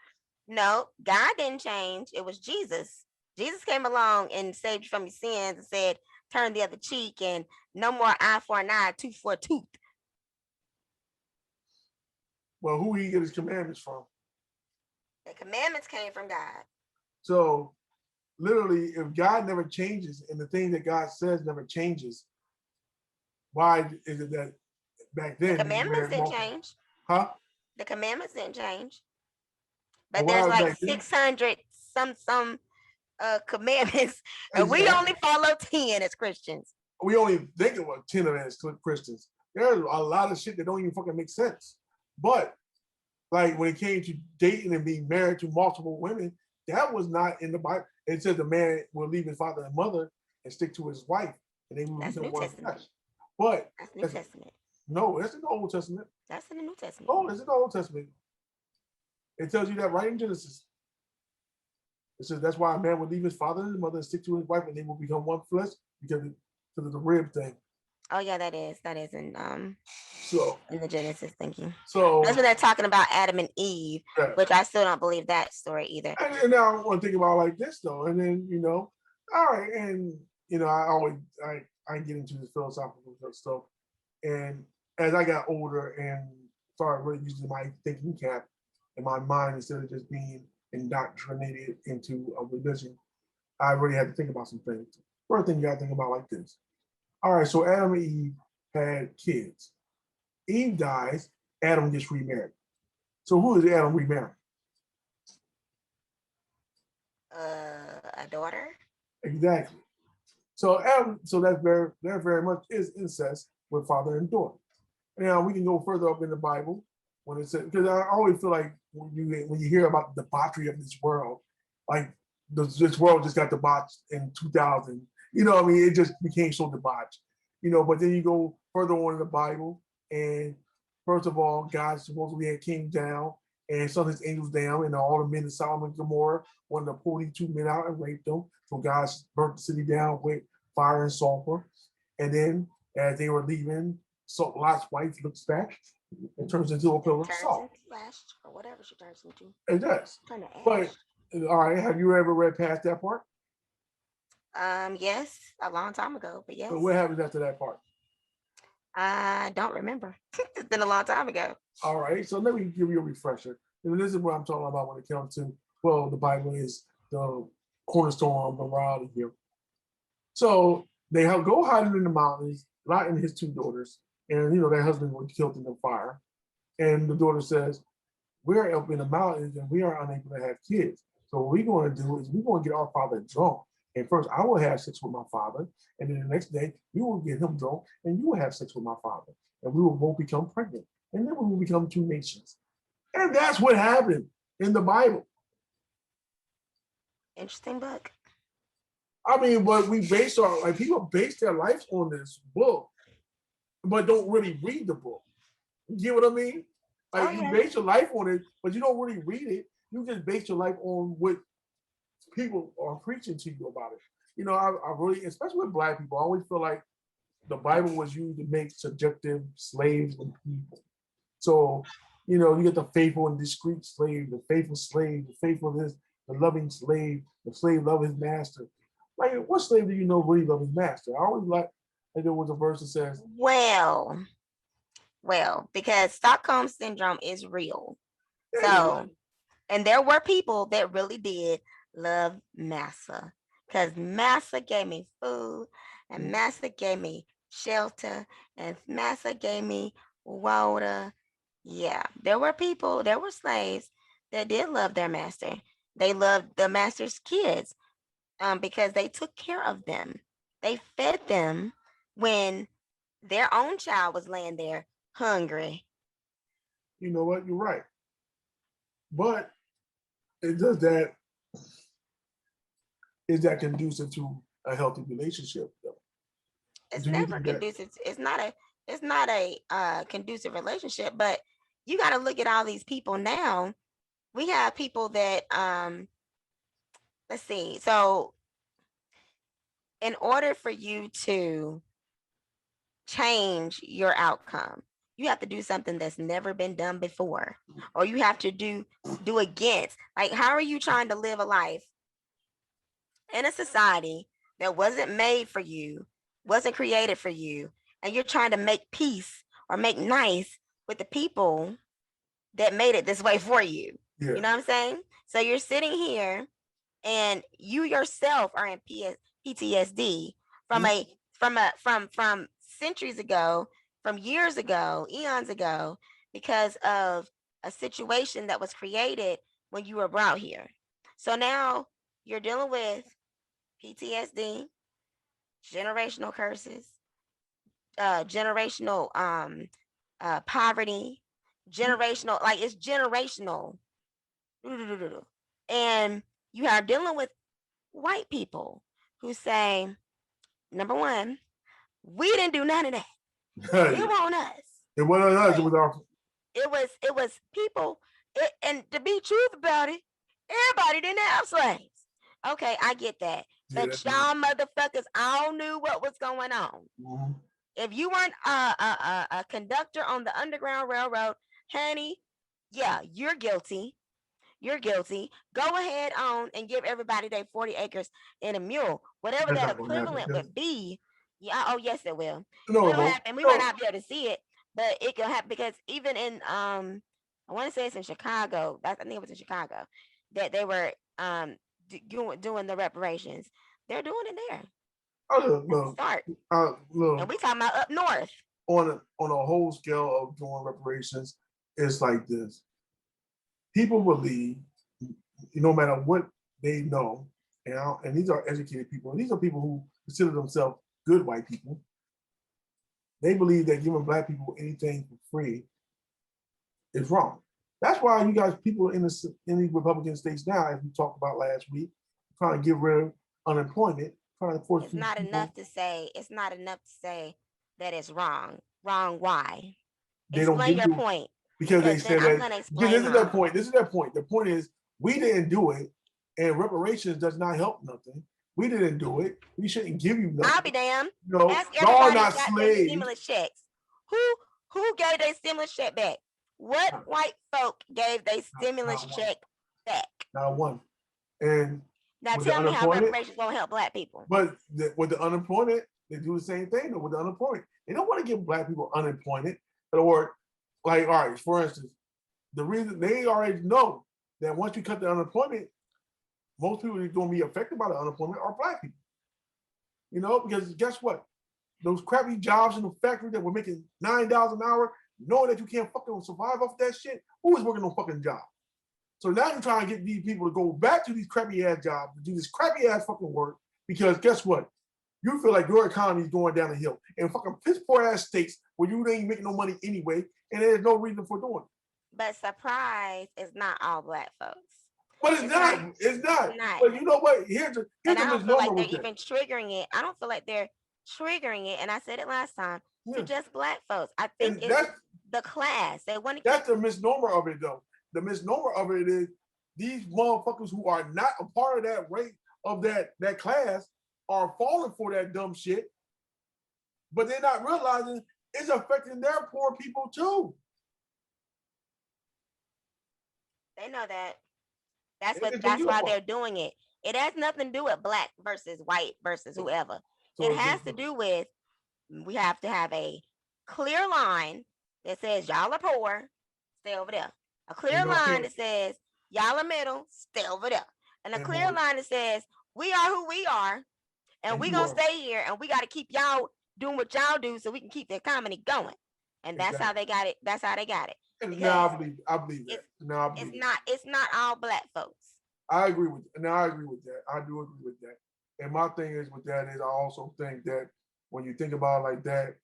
No, God didn't change. It was Jesus. Jesus came along and saved you from your sins and said, turn the other cheek and no more eye for an eye, tooth for a tooth. Well, who he get his commandments from? The commandments came from God. So literally, if God never changes and the thing that God says never changes, why is it that back then the commandments didn't change? Huh? The commandments didn't change. But there's like 600 some commandments, and we only follow 10 as Christians. We only think about 10 of it as Christians. There's a lot of shit that don't even fucking make sense. But like when it came to dating and being married to multiple women, that was not in the Bible. It said the man will leave his father and mother and stick to his wife, and they will become one flesh. But that's New Testament. No, that's in the Old Testament. That's in the New Testament. Oh, that's in the Old Testament. It tells you that right in Genesis. It says that's why a man would leave his father and his mother and stick to his wife, and they will become one flesh because of the rib thing. Oh yeah, that is in in the Genesis. Thank you. So that's when they're talking about Adam and Eve, which I still don't believe that story either. And now I want to think about it like this though, and then all right, and I get into this philosophical stuff, and as I got older and started really using my thinking cap in my mind instead of just being indoctrinated into a religion, I really had to think about some things. First thing you got to think about like this. All right, so Adam and Eve had kids. Eve dies, Adam gets remarried. So who is Adam remarrying? A daughter. Exactly. So Adam, so that very much is incest with father and daughter. Now we can go further up in the Bible when it says, because I always feel like when you hear about the debauchery of this world, like this world just got debauched in 2000. You know what I mean? It just became so debauched. But then you go further on in the Bible, and first of all, God supposedly had came down and sent his angels down, and all the men of Sodom and Gomorrah wanted to pull these 2 men out and rape them. So God burnt the city down with fire and sulfur. And then as they were leaving, so Lot's wife looks back and turns into a pillar of salt. Or whatever she turns into. It does. But all right, have you ever read past that part? Yes, a long time ago, but yes. But what happens after that part? I don't remember. It's been a long time ago. All right, so let me give you a refresher. And this is what I'm talking about when it comes to, the Bible is the cornerstone of morality here. So they go hiding in the mountains, Lot and his 2 daughters, and their husband was killed in the fire. And the daughter says, we're up in the mountains and we are unable to have kids. So what we're going to do is we're going to get our father drunk. And first, I will have sex with my father, and then the next day, you will get him drunk, and you will have sex with my father, and we will both become pregnant, and then we will become two nations. And that's what happened in the Bible. Interesting book. I mean, but we base our like people base their lives on this book, but don't really read the book. You get what I mean? Like you base your life on it, but you don't really read it. You just base your life on what people are preaching to you about it. You know, I really, especially with Black people, I always feel like the Bible was used to make subjective slaves and people. So, you know, you get the faithful and discreet slave, the faithful slave, the faithful this, the loving slave, the slave love his master. Like, what slave do you know really love his master? I always like there was a verse that says, Well, because Stockholm syndrome is real. So, and there were people that really did love Massa, because Massa gave me food, and Massa gave me shelter, and Massa gave me water. Yeah, there were people, there were slaves that did love their master. They loved the master's kids because they took care of them. They fed them when their own child was laying there hungry. you know what, you're right. But is that conducive to a healthy relationship though? It's Do you never think that- conducive. It's not a conducive relationship, but you got to look at all these people now. We have people that let's see. So in order for you to change your outcome, you have to do something that's never been done before, or you have to do against. Like, how are you trying to live a life in a society that wasn't made for you, wasn't created for you, and you're trying to make peace or make nice with the people that made it this way for you? Yeah. You know what I'm saying? So you're sitting here and you yourself are in PTSD from centuries ago, from years ago, eons ago, because of a situation that was created when you were brought here. So now you're dealing with PTSD, generational curses, generational poverty, generational, like it's generational. And you are dealing with white people who say, number one, we didn't do none of that. It wasn't us. It wasn't us. It was our. It was people. And to be truth about it, everybody didn't have slaves. Okay, I get that. Yeah, But that's y'all motherfuckers all knew what was going on. Mhm. If you weren't a conductor on the Underground Railroad, honey, yeah, you're guilty. You're guilty. Go ahead on and give everybody their 40 acres and a mule, whatever That's that not gonna happen, equivalent yes. would be. Yeah, oh yes, it will. No, it It'll won't. happen. We No. might not be able to see it, but it can happen because even in I want to say it's in Chicago. I think it was in Chicago that they were doing the reparations. They're doing it there. Oh, look, Start. look. And we talking about up north. On a whole scale of doing reparations, it's like this. People believe, no matter what they know, and these are educated people, and these are people who consider themselves good white people. They believe that giving Black people anything for free is wrong. That's why you guys, people in these Republican states now, as we talked about last week, trying to get rid of unemployment, trying to force It's not people. enough to say. It's not enough to say that it's wrong. Wrong. Why? They don't Explain give your you- point. Because they then said I'm that. gonna Because explain this is their how. point. This is their point. The point is, we didn't do it, and reparations does not help nothing. We didn't do it. We shouldn't give you nothing. I'll be damned. No, Ask y'all are everybody not who got their slaves. stimulus checks. Who gave their stimulus check back? What white folk gave their stimulus one. check back? Not one. And Now with the tell me how unemployment- reparations won't help Black people. but with the unemployment, they do the same thing though with the unemployment. They don't want to give Black people unemployment. Or like, all right, for instance, the reason they already know that once you cut the unemployment, most people who are going to be affected by the unemployment are Black people. You know, because guess what? Those crappy jobs in the factory that were making $9 an hour, knowing that you can't fucking survive off that shit, who is working on fucking job? So now you're trying to get these people to go back to these crappy ass jobs, to do this crappy ass fucking work, because guess what? You feel like your economy is going down the hill in fucking piss poor ass states where you ain't making no money anyway, and there's no reason for doing it. But surprise is not all black folks. But it's not. It's not. But you know what? Here's And the I don't feel like misnomer they're with that. even triggering it. I don't feel like they're triggering it. And I said it last time Yeah. to just black folks. I And think it's the class. They want to that's the misnomer of it, though. The misnomer of it is these motherfuckers who are not a part of that rate of that class are falling for that dumb shit, but they're not realizing it's affecting their poor people too. They know that. That's It's that's why doable. they're doing it. It has nothing to do with black versus white versus whoever. So It it's has just- to do with we have to have a clear line that says y'all are poor, stay over there. A clear know, line kid- that says y'all are middle, stay over there. And a And clear Maury- line that says we are who we are, and And we you gonna are. stay here, and we got to keep y'all doing what y'all do so we can keep the economy going. And that's how they got it. That's how they got it. And because now I believe that. Now I believe It's not all black folks. I agree with. Now I agree with that. I do agree with that. And my thing is with that is I also think that when you think about it like that,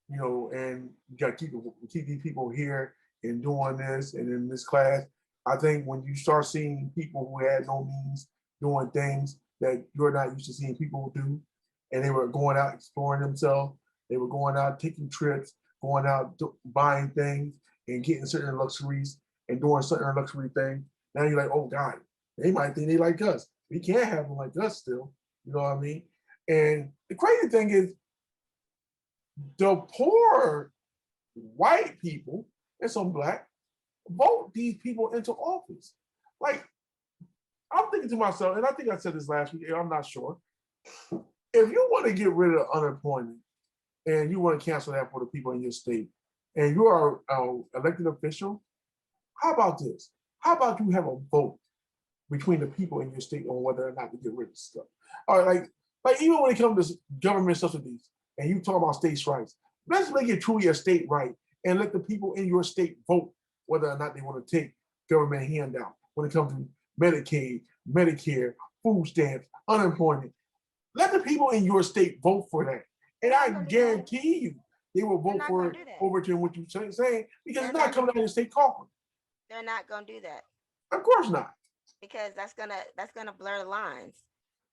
you know, and you got to keep these people here and doing this and in this class. I think when you start seeing people who had no means doing things that you're not used to seeing people do, and they were going out exploring themselves, they were going out taking trips, going out buying things and getting certain luxuries and doing certain luxury things. Now you're like, oh God, they might think they like us. We can't have them like us still. You know what I mean? And the crazy thing is, the poor white people and some black vote these people into office. Like, I'm thinking to myself, and I think I said this last week, I'm not sure. If you want to get rid of unemployment and you want to cancel that for the people in your state, and you are an elected official, how about this? How about you have a vote between the people in your state on whether or not to get rid of stuff? All right, like even when it comes to government subsidies, and you talk about states' rights, let's make it truly a state right and let the people in your state vote whether or not they want to take government handout when it comes to Medicaid, Medicare, food stamps, unemployment. Let the people in your state vote for that. And I guarantee you they will vote for it over to what you're saying because it's not coming out of the state coffers. They're not gonna do that Of course not. because that's gonna blur the lines.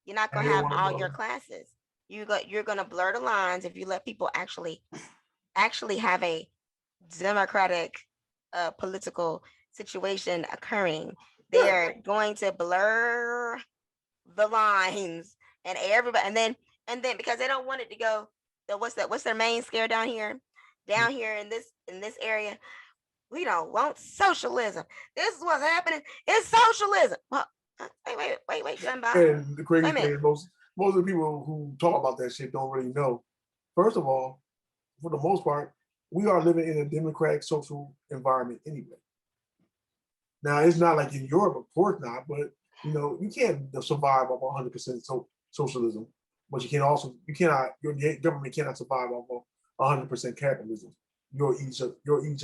You're not And gonna they have wanna all blur your them. classes. You're gonna blur the lines if you let people actually have a democratic political situation occurring. They're going to blur the lines and everybody and then because they don't want it to go what's their main scare down here in this area, we don't want socialism. This is what's happening. It's socialism. Well, wait, somebody. And the crazy Wait a thing minute. is most of the people who talk about that shit don't really know. First of all, for the most part, we are living in a democratic social environment anyway. Now it's not like in Europe, of course not, but you know, you can't survive off 100% socialism, but you cannot, your government cannot survive off of 100% capitalism. You're each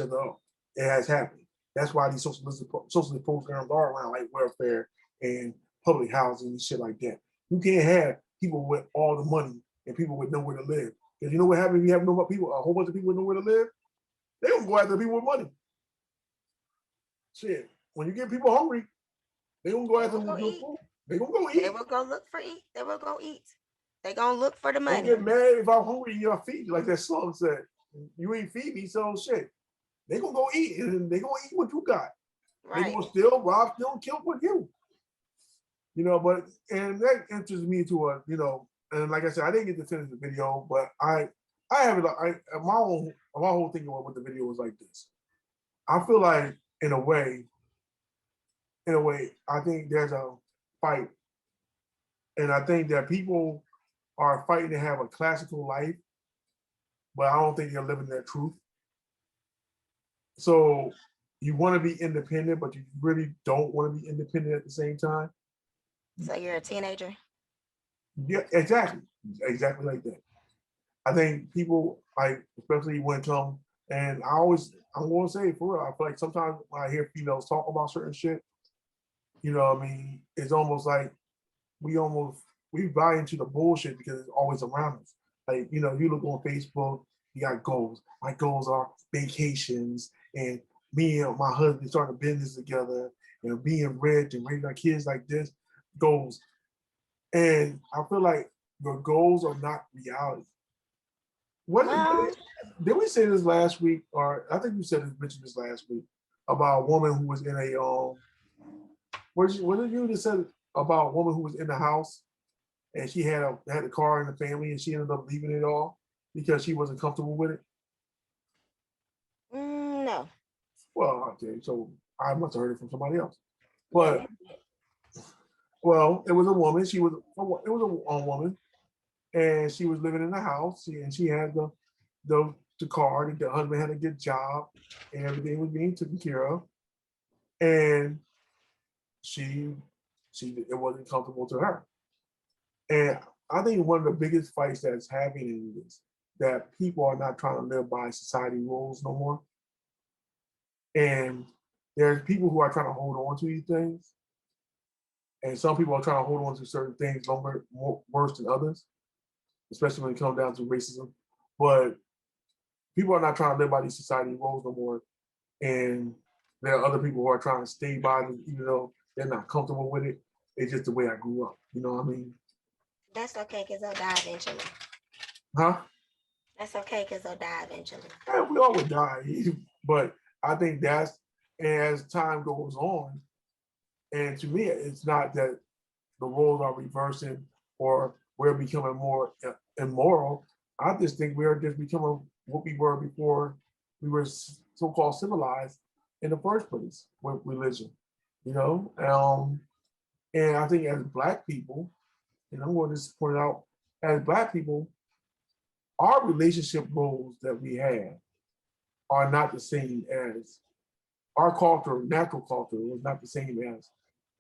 other up. It has happened. That's why these socialist programs are around, like welfare and public housing and shit like that. You can't have people with all the money and people with nowhere to live. Because you know what happens if you have a whole bunch of people with nowhere to live? They don't go after people with money. Shit. When you get people hungry, they don't go after them with food. They gonna go eat. They will go look for eat. They will go eat. They gonna look for the Don't money. get mad if I'm hungry and you'll feed you, like that song said. You ain't feed me, so shit. They gonna go eat and they gonna eat what you got. They Right. gonna steal, rob, steal, and kill with you. You know, but and that interests me to a, you know, and like I said, I didn't get to finish the video, but I have it. My whole thing with the video was like this. I feel like in a way, I think there's a fight, and I think that people are fighting to have a classical life, but I don't think they're living their truth. So you want to be independent, but you really don't want to be independent at the same time. So you're a teenager. Yeah, exactly like that. I think people, like, especially when it comes And I'm gonna say for real, I feel like sometimes when I hear females talk about certain shit, you know what I mean, it's almost like we buy into the bullshit because it's always around us. Like, you know, you look on Facebook, you got goals. My goals are vacations and me and my husband starting a business together and being rich and raising our kids like this, goals. And I feel like your goals are not reality. What Well, did we say this last week? Or I think you said this, mentioned this last week about a woman who was in a what did you just said about a woman who was in the house and she had a car in the family and she ended up leaving it all because she wasn't comfortable with it? no. Well, okay, so I must have heard it from somebody else. But well, it was a woman. It was a woman, and she was living in the house, and she had the car. The husband had a good job, and everything was being taken care of. And she it wasn't comfortable to her. And I think one of the biggest fights that's happening is that people are not trying to live by society rules no more. And there's people who are trying to hold on to these things. And some people are trying to hold on to certain things longer, worse than others, especially when it comes down to racism. But people are not trying to live by these society rules no more. And there are other people who are trying to stay by them, even though they're not comfortable with it. It's just the way I grew up. You know what I mean? That's okay because they'll die eventually. Huh? That's okay because they'll die eventually. Yeah, we all would die. But I think that's, as time goes on, and to me, it's not that the roles are reversing or we're becoming more immoral. I just think we're just becoming what we were before we were so-called civilized in the first place with religion, you know? And I think as Black people, and I'm going to just point it out, as Black people, our relationship roles that we have are not the same as our culture, natural culture, was not the same as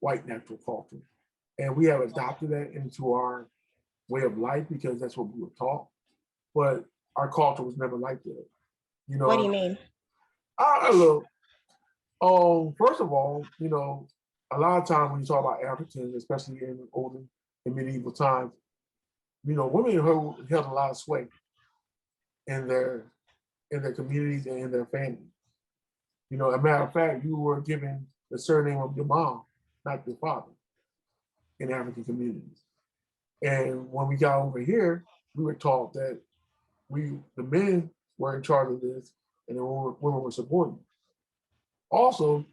white natural culture. And we have adopted that into our way of life because that's what we were taught. But our culture was never like that. You know, What do you mean? I look, first of all, you know, a lot of times when you talk about Africans, especially in olden and medieval times, you know, women held a lot of sway in their communities and in their families. You know, a matter of fact, you were given the surname of your mom, not your father, in African communities. And when we got over here, we were taught that the men were in charge of this and the women were subordinate. Also,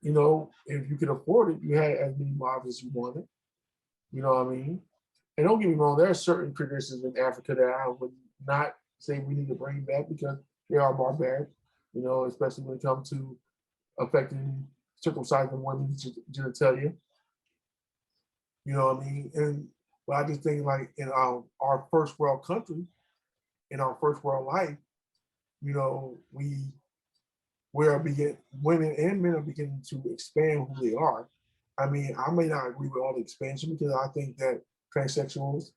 you know, if you could afford it, you had as many wives as you wanted. You know what I mean? And don't get me wrong, there are certain traditions in Africa that I would not say we need to bring back because they are barbaric, you know, especially when it comes to affecting circumcising women's genitalia. You know what I mean? And but I just think like in our first world country, in our first world life, you know, women and men are beginning to expand who they are. I mean, I may not agree with all the expansion because I think that transsexuals,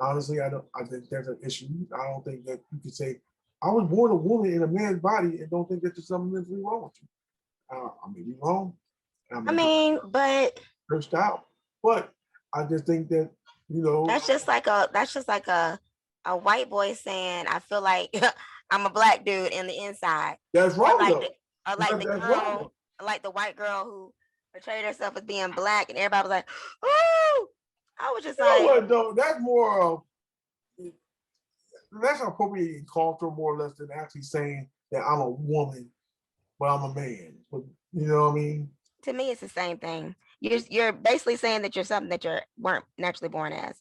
honestly, I think there's an issue. I don't think that you could say, I was born a woman in a man's body and don't think that there's something mentally wrong with you. I may be wrong. I mean, but cursed out. But I just think that, you know, that's just like a white boy saying, I feel like I'm a Black dude in the inside. that's Or wrong like though. or like the That's girl, wrong. like the white girl who portrayed herself as being Black, and everybody was like, "Oh!" I was just You know like, what though? That's more of that's appropriating culture more or less than actually saying that I'm a woman, but I'm a man. But you know what I mean? to me, it's the same thing. You're basically saying that you're something that you weren't naturally born as.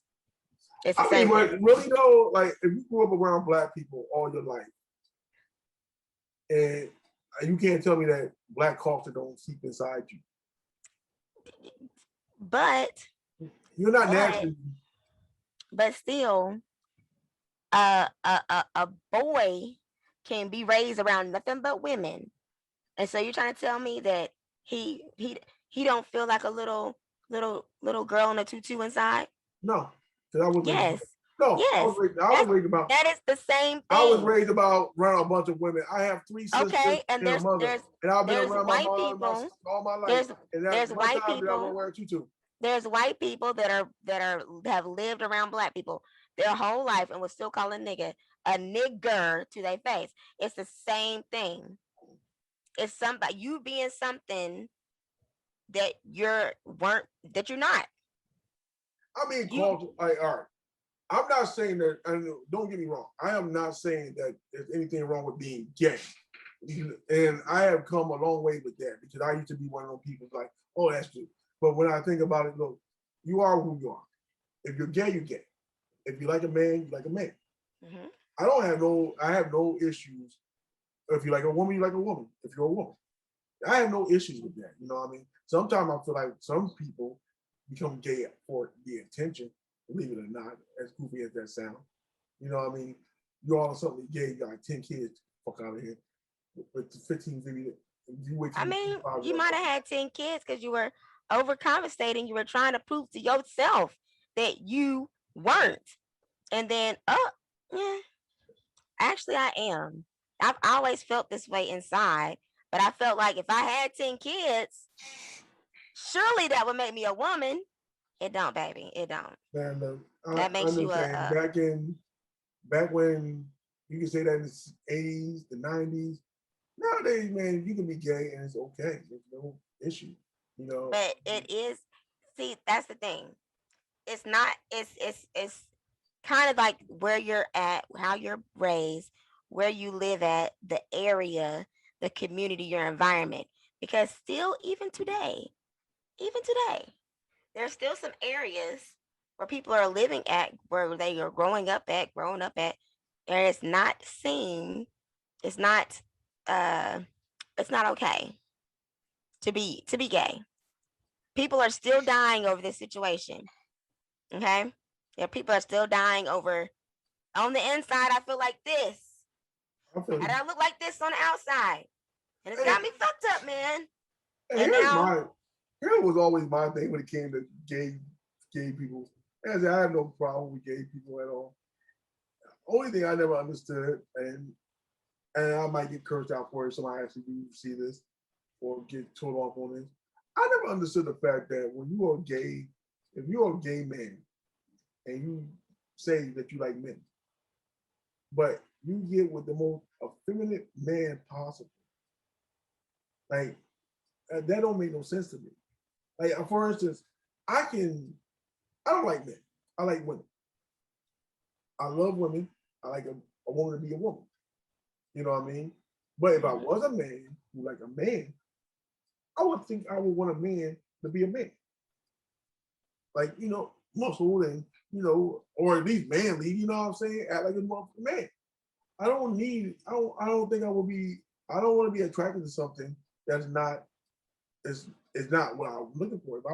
It's the I mean, same but thing. really though, like if you grew up around Black people all your life, and you can't tell me that Black culture don't seep inside you. But You're not But- naturally. but still, a boy can be raised around nothing but women, and so you're trying to tell me that he don't feel like a little girl in a tutu inside? No, because I was Yes. No, Yes, I was raised about. that is the same I was thing. raised about around a bunch of women. I have 3 sisters Okay, and and a mother, and I've been there's around my white mom people. all my life. There's And there's at one white time, did I want to people. wear a tutu? There's white people that have lived around black people their whole life and will still call a nigga a nigger to their face. It's the same thing. It's somebody you being something that that you're not. I mean, You all right. I'm not saying that, and don't get me wrong, I am not saying that there's anything wrong with being gay. And I have come a long way with that because I used to be one of those people like, oh, that's true. But when I think about it, look, you are who you are. If you're gay, you're gay. If you like a man, you like a man. mhm. I have no issues. If you like a woman, you like a woman. If you're a woman, I have no issues with that. You know what I mean? Sometimes I feel like some people become gay for the attention, believe it or not, as goofy as that sounds. You know what I mean? You all of a sudden gay, you got like 10 kids, fuck out of here. With the 15 video, you wait till I mean, 5 you years might old. have had 10 kids because you were overcompensating. You were trying to prove to yourself that you weren't. And then, oh, yeah, actually, I am. I've always felt this way inside, but I felt like if I had 10 kids, surely that would make me a woman. It don't, baby. It don't. Man, That I makes you understand. Back when you can say that in the 80s, the 90s. Nowadays, man, you can be gay and it's okay. There's no issue. You know. but it is. See, that's the thing. It's not. It's kind of like where you're at, how you're raised, where you live at, the area, the community, your environment. Because still, even today, there's still some areas where people are living at, where they are growing up at, and it's not seen. It's not. Uh, it's not okay to be gay. People are still dying over this situation. Okay, yeah, people are still dying over. On the inside, I feel like this. I feel And I look like this on the outside, and it's Hey, got me fucked up, man. and And now, here was always my thing when it came to gay people. As I have no problem with gay people at all. Only thing I never understood, and I might get cursed out for it, somebody actually do see this or get told off on this. I never understood the fact that when you are gay, if you're a gay man and you say that you like men, but you get with the most effeminate man possible, like that don't make no sense to me. Like for instance, I don't like men. I like women. I love women. I like a woman to be a woman. You know what I mean? But if I was a man who like a man, I would think I would want a man to be a man. Like, muscled and, or at least manly, you know what I'm saying? Act like a motherfucking man. I don't think I don't want to be attracted to something that's not, is not what I'm looking for. If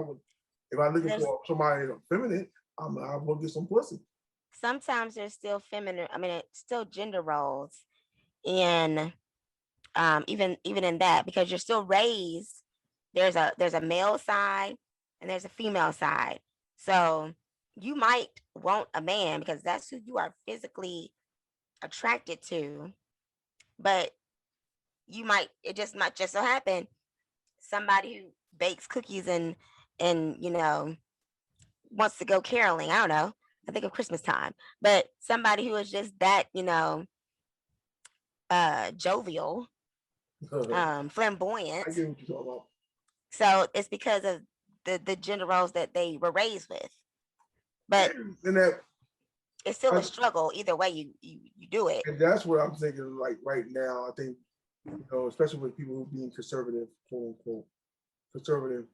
I'm looking for somebody feminine, I will get some pussy. sometimes there's still feminine. I mean, it's still gender roles in even in that because you're still raised. There's a male side and there's a female side. So you might want a man because that's who you are physically attracted to, but it might just so happen somebody who bakes cookies and wants to go caroling. I don't know. I think of Christmas time, but somebody who is just that jovial, I flamboyant. get what you're talking about. So it's because of the gender roles that they were raised with. But And that it's still a struggle either way you do it. and that's what I'm thinking like right now. I think, especially with people who being conservative, quote unquote, conservative,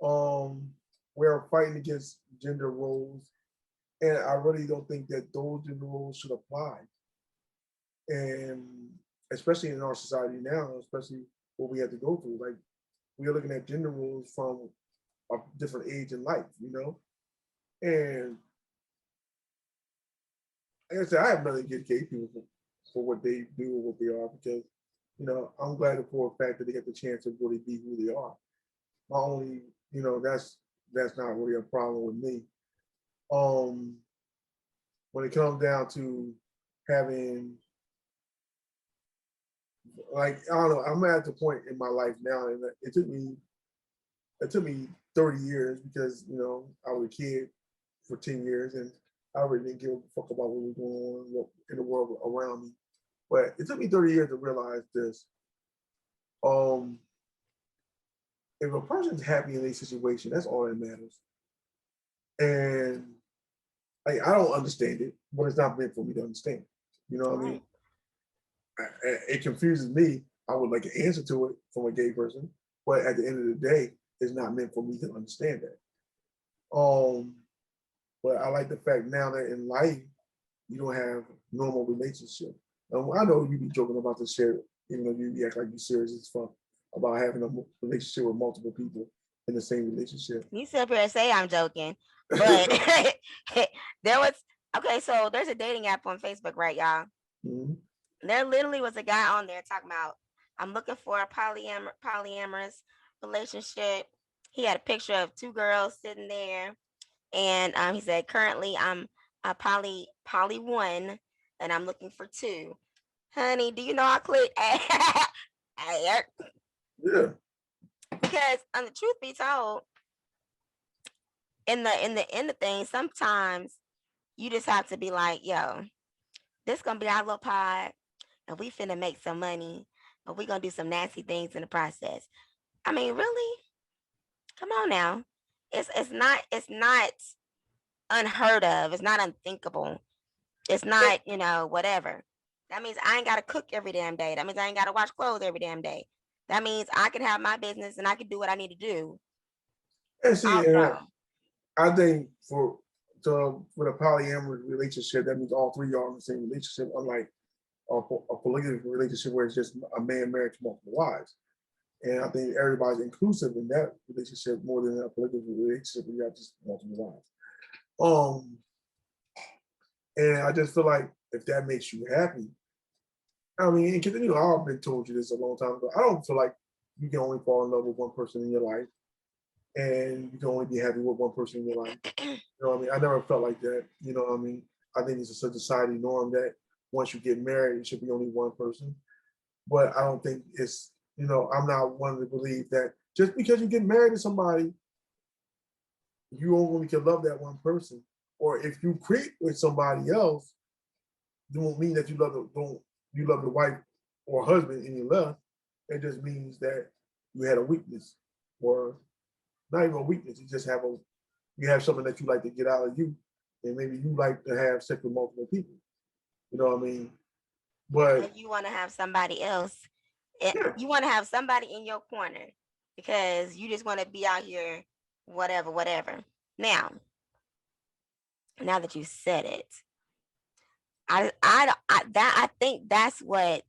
we're fighting against gender roles. And I really don't think that those gender roles should apply. And especially in our society now, especially what we have to go through. Like we are looking at gender roles from a different age in life, And like I said, I have nothing against gay people for what they do or what they are because, I'm glad for the fact that they get the chance to really be who they are. My only, that's not really a problem with me. when it comes down to having, like, I don't know, I'm at the point in my life now, and it took me 30 years because, you know, I was a kid for 10 years and I really didn't give a fuck about what was going on in the world around me. But it took me 30 years to realize this. If a person's happy in a situation, that's all that matters. And like, I don't understand it, but it's not meant for me to understand. You know what I mean? It confuses me. I would like an answer to it from a gay person, but at the end of the day, it's not meant for me to understand that. But I like the fact now that in life you don't have normal relationship. I know you be joking about this shit, even though you act like you serious as fuck about having a relationship with multiple people in the same relationship. You sit up here and say I'm joking, but so there's a dating app on Facebook, right, y'all? Mhm. There literally was a guy on there talking about, I'm looking for a polyamorous relationship. He had a picture of two girls sitting there, and he said, currently I'm a poly one, and I'm looking for two. Honey, do you know I clicked? Yeah. Because, the truth be told, in the thing, sometimes you just have to be like, yo, this gonna be our little pod, and we finna make some money, and we gonna do some nasty things in the process. I mean, really? Come on now. It's not unheard of. It's not unthinkable. It's not, whatever. That means I ain't gotta cook every damn day. That means I ain't gotta wash clothes every damn day. That means I can have my business and I can do what I need to do. And see, Also, I think with a polyamorous relationship, that means all three of y'all in the same relationship, unlike a polygamous relationship where it's just a man married to multiple wives. And I think everybody's inclusive in that relationship more than a polygamous relationship where you have just multiple wives. And I just feel like if that makes you happy, I mean, and continue, I've been told you this a long time ago. I don't feel like you can only fall in love with one person in your life, and you can only be happy with one person in your life. You know what I mean? I never felt like that. You know what I mean? I think it's a society norm that once you get married, it should be only one person. But I don't think it's, I'm not one to believe that just because you get married to somebody, you only can love that one person. Or if you create with somebody else, it won't mean that you love the wife or husband and you love. It just means that you had a weakness, or not even a weakness. You have something that you like to get out of you, and maybe you like to have sex with multiple people. You know what I mean? But you want to have somebody else. Yeah. You want to have somebody in your corner because you just want to be out here, whatever. Now that you said it, I think that's what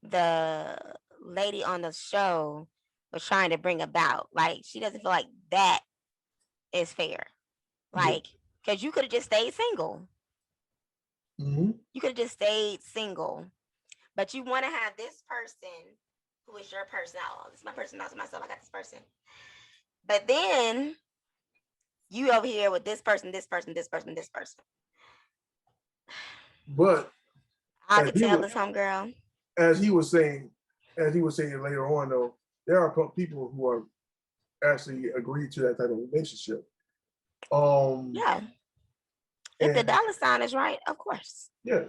the lady on the show was trying to bring about. Like, she doesn't feel like that is fair. Like, because you could have just stayed single. Mm-hmm. You could have just stayed single, but you want to have this person who is your person. Oh, this is my person, not myself. I got this person. But then you over here with this person. But I could tell this homegirl. As he was saying later on, though, there are people who are actually agreed to that type of relationship. Yeah. If the dollar sign is right, of course. Yeah.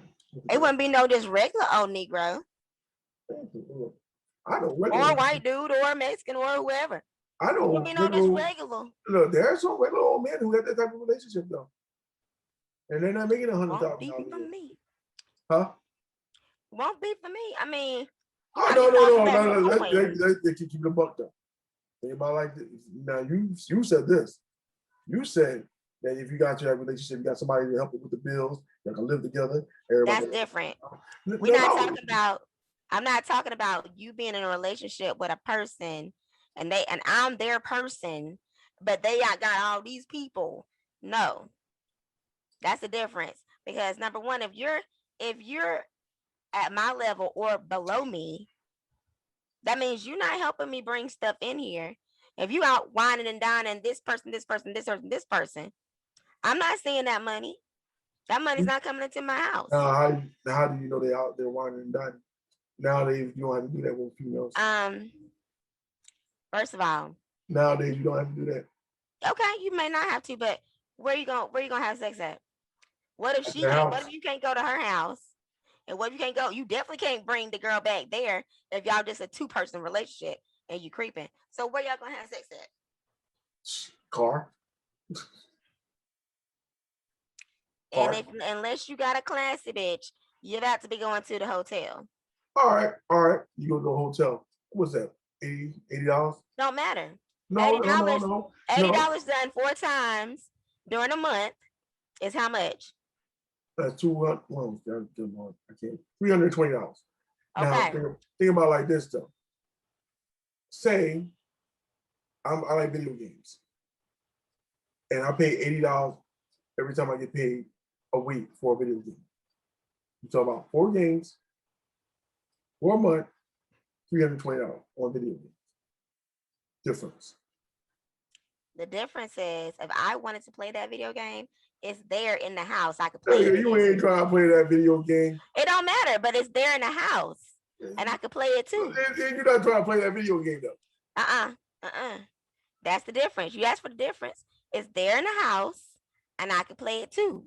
It wouldn't be no just regular old Negro. I know. Or white dude or Mexican or whoever. I know. It wouldn't be no just regular. Look, there are some regular old men who have that type of relationship, though. And they're not making $100,000. Won't be for me. Huh? Won't be for me. I mean. No. Let's keep the buck, though. Anybody like this? Now, you said this. You said that if you got to that relationship, you got somebody to help you with the bills, you can live together. That's different. I'm not talking about you being in a relationship with a person and I'm their person, but they got all these people. No. That's the difference. Because number one, if you're at my level or below me, that means you're not helping me bring stuff in here. If you out whining and dining this person, I'm not seeing that money. That money's not coming into my house. How do you know they out there whining and dining? Nowadays, you don't have to do that with females. First of all, Nowadays, you don't have to do that. okay, you may not have to, but where you gonna have sex at? What if At she the can't, what house. if you can't go to her house? And what if you can't go? You definitely can't bring the girl back there if y'all just a 2-person relationship and you creeping. So where y'all gonna have sex at? Car. And Park. unless you got a classy bitch, you're about to be going to the hotel. All right. You go to a hotel. What's that? $80? Don't matter. No. $80 done 4 times during a month is how much? That's 200. Well, I can't. $320. Now Okay. think about it like this though. Say I like video games, and I pay $80 every time I get paid a week for a video game. You talk about 4 games, 4 month, $320 on video games. Difference. The difference is if I wanted to play that video game, it's there in the house. I could play it. You ain't trying to play that video game. It don't matter, but it's there in the house. And I could play it too. You're not trying to play that video game though. That's the difference. You asked for the difference. It's there in the house, and I could play it too.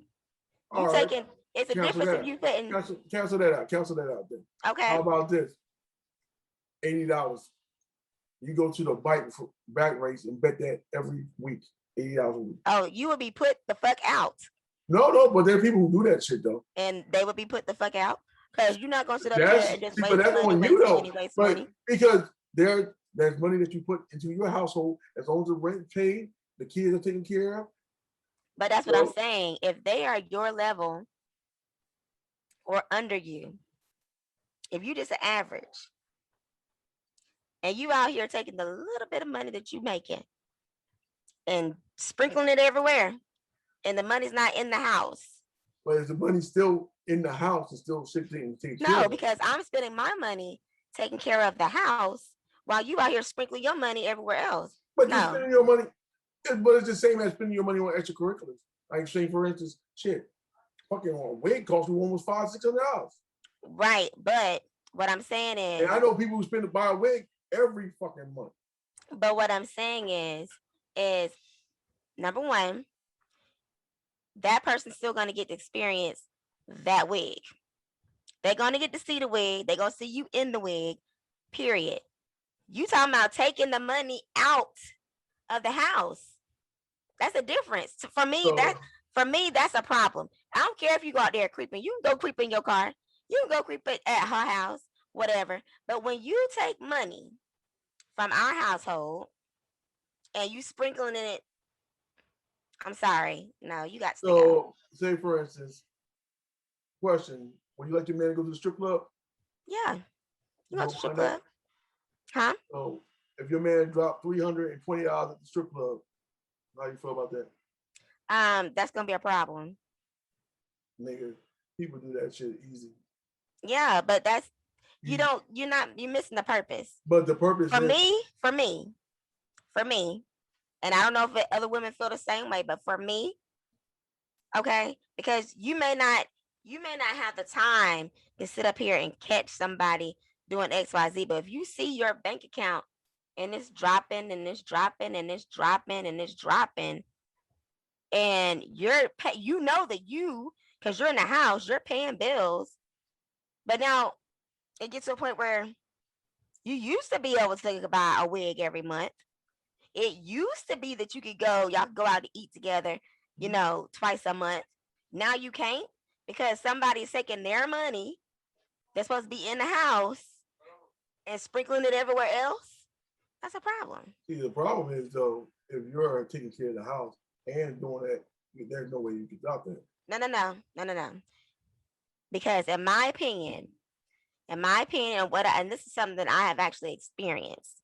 You All taking right. it's a Cancel difference that. if you putting Cancel that out. Cancel that out then. okay. How about this? $80. You go to the back race and bet that every week. $80 a week. Oh, you would be put the fuck out. No, but there are people who do that shit though. And they would be put the fuck out. Because you're not gonna sit up there and just waste but that's money, on waste you money, though. waste But money. because there's money that you put into your household, as long as the rent paid, the kids are taken care of. But that's what I'm saying. If they are your level or under you, if you just an average, and you out here taking the little bit of money that you making and sprinkling it everywhere, and the money's not in the house. But is the money still in the house and still taken care No, of? because I'm spending my money taking care of the house while you out here sprinkling your money everywhere else. But you're No. spending your money, but it's the same as spending your money on extracurriculars. Like say, for instance, fucking on a wig costs me almost $500-$600. Right, but what I'm saying is, And I know people who buy a wig every fucking month. but what I'm saying is number one, that person's still going to get to experience that wig. They're going to get to see the wig. They're going to see you in the wig, period. You talking about taking the money out of the house. That's a difference. For me, that's a problem. I don't care if you go out there creeping. You can go creep in your car. You can go creep at her house, whatever. But when you take money from our household and you sprinkling in it, I'm sorry. No, you got to stick out. So, say for instance, question: would you like your man to go to the strip club? Yeah, you go to the don't strip mind that? club, huh? So, if your man dropped $320 at the strip club, how you feel about that? That's gonna be a problem. Nigga, people do that shit easy. Yeah, but that's Easy. you're missing the purpose. But the purpose For is, me, and I don't know if other women feel the same way, but for me, okay, because you may not have the time to sit up here and catch somebody doing XYZ, but if you see your bank account and it's dropping and it's dropping and it's dropping and it's dropping, and you know that because you're in the house, you're paying bills, but now it gets to a point where you used to be able to buy a wig every month. It used to be that y'all could go out to eat together, twice a month. Now you can't because somebody's taking their money that's supposed to be in the house and sprinkling it everywhere else. That's a problem. see, the problem is though, if you're taking care of the house and doing that, there's no way you can drop that. No. Because in my opinion, and this is something that I have actually experienced.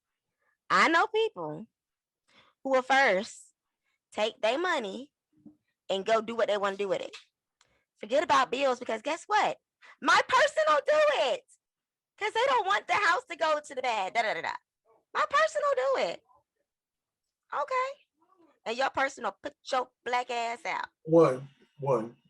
I know people who will first take their money and go do what they want to do with it. Forget about bills because guess what? My person will do it because they don't want the house to go to the bad. My person will do it. Okay. And your person will put your black ass out. One,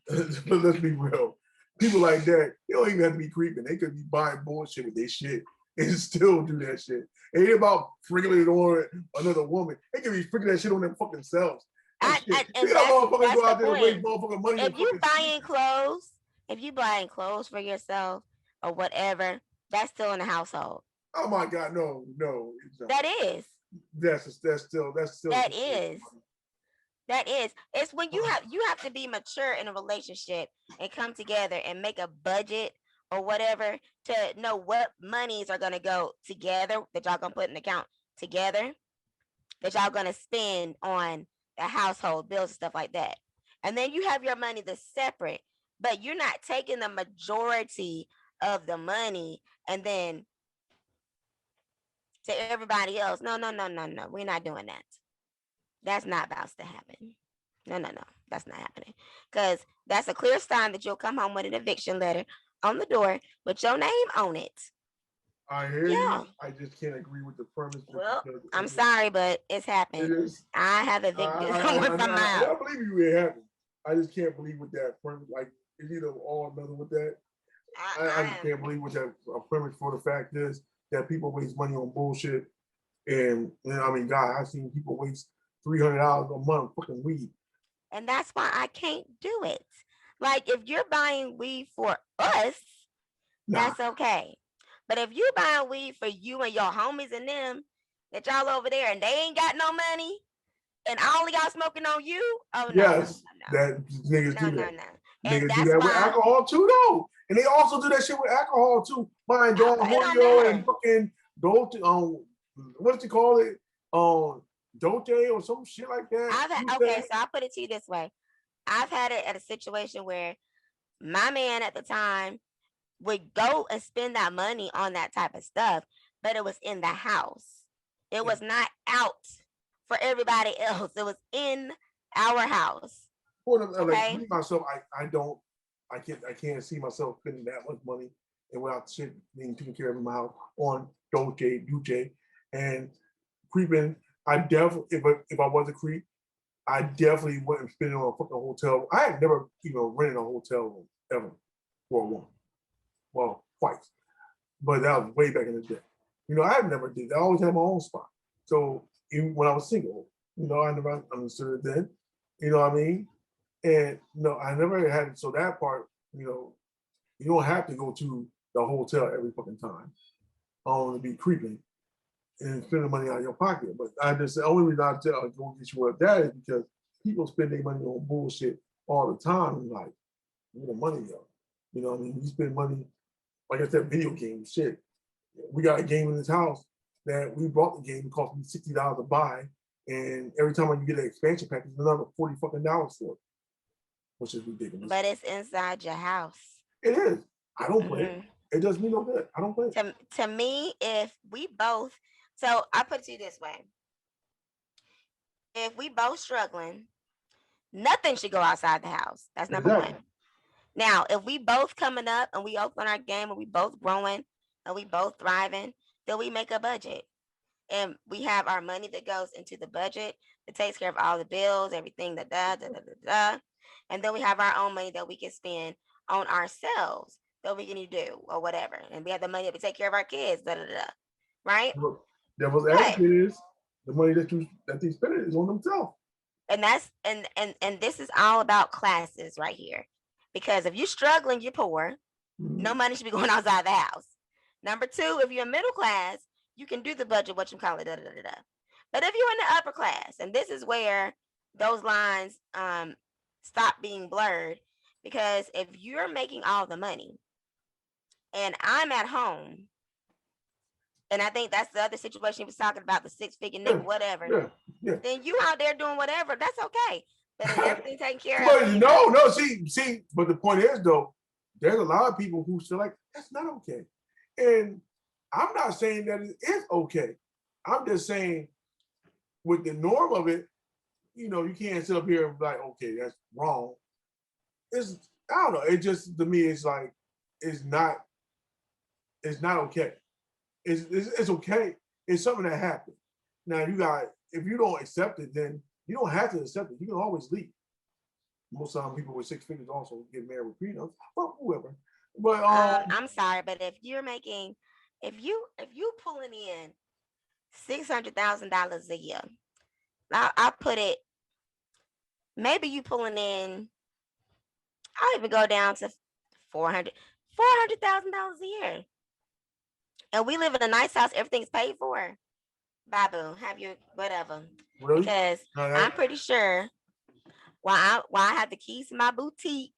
But let's be real. People like that, they don't even have to be creeping. They could be buying bullshit with their shit and still do that shit. It ain't about freaking it on another woman. They can be freaking that shit on them fucking selves. And Look at that's motherfuckers go out the there and waste point. motherfucking money. If on you fucking buying clothes, if you buying clothes for yourself or whatever, that's still in the household. oh my God, no. It's not. That is. That's still. That is. That is. It's when you have to be mature in a relationship and come together and make a budget or whatever to know what monies are gonna go together that y'all gonna put in the account together that y'all gonna spend on the household bills and stuff like that. And then you have your money that's separate, but you're not taking the majority of the money and then to everybody else. No. We're not doing that. That's not about to happen. No. That's not happening. Because that's a clear sign that you'll come home with an eviction letter on the door with your name on it. I hear Yeah. you. I just can't agree with the premise. Well, because I'm it is- sorry, but it's It happened. is. I have evicted someone from my I house. believe you it happened. I just can't believe with that premise. Like it's either all or nothing with that. I just can't believe with that premise for the fact is that people waste money on bullshit. And I mean, God, I've seen people waste $300 a month fucking weed. And that's why I can't do it. Like if you're buying weed for us, Nah, that's okay. But if you buying weed for you and your homies and them, that y'all over there and they ain't got no money, and all of y'all smoking on you, oh no, yes, no. that niggas do No. that. And Niggas do that's that with why alcohol too, though. And they also do that shit with alcohol too. Buying Don it don't Julio matter. and fucking Dolce, what's it called it? Dolce or some shit like that. okay, so I'll put it to you this way. I've had it at a situation where my man at the time would go and spend that money on that type of stuff, but it was in the house. It was not out for everybody else. It was in our house. Well, like Okay. me myself, I can't see myself spending that much money and without shit being taken care of in my house on Duce, and creeping. I definitely, if I was a creep, I definitely wouldn't spend it on a fucking hotel. I had never rented a hotel room ever for a woman. Well, twice, but that was way back in the day. I never did. I always had my own spot. So even when I was single, I never understood it then. You know what I mean? And no, I never had it. So that part, you don't have to go to the hotel every fucking time to be creeping and spending money out of your pocket. But the only reason I go get you with that is because people spend their money on bullshit all the time. And like, where the money go? You know what I mean? You spend money, like I said, video games, shit. We got a game in this house that we bought the game, it cost me $60 to buy. And every time you get an expansion pack, it's another $40 fucking for it, which is ridiculous. But it's inside your house. It is. I don't play it. It does me no good. I don't play it. To me, if we both, so I put it to you this way. If we both struggling, nothing should go outside the house. That's number Exactly. one. Now, if we both coming up and we open our game and we both growing and we both thriving, then we make a budget. And we have our money that goes into the budget that takes care of all the bills, everything that da. And then we have our own money that we can spend on ourselves that we can do or whatever. And we have the money to take care of our kids, right? Look, devil's But- advocate is the money that they spend is on themselves. And that's and this is all about classes right here. Because if you're struggling, you're poor. No money should be going outside the house. Number two, if you're middle class, you can do the budget, what you call it, But if you're in the upper class, and this is where those lines stop being blurred, because if you're making all the money and I'm at home, and I think that's the other situation he was talking about, the six-figure nigga, whatever. Yeah. Then you out there doing whatever, that's okay. But if everything taken care But of. no, see, but the point is though, there's a lot of people who still like, that's not okay. And I'm not saying that it is okay. I'm just saying with the norm of it, you can't sit up here and be like, okay, that's wrong. I don't know. It just, to me, it's like, it's not okay. It's okay. It's something that happened. Now if you don't accept it, then you don't have to accept it. You can always leave. Most of the time people with six figures also get married with prenups. Well, whoever. But I'm sorry, but if you're making, if you pulling in $600,000 a year, I put it. Maybe you pulling in. I'll even go down to 400, $400,000 a year, and we live in a nice house. Everything's paid for. Babu, have you whatever? really, Because no, I'm pretty sure why I have the keys to my boutique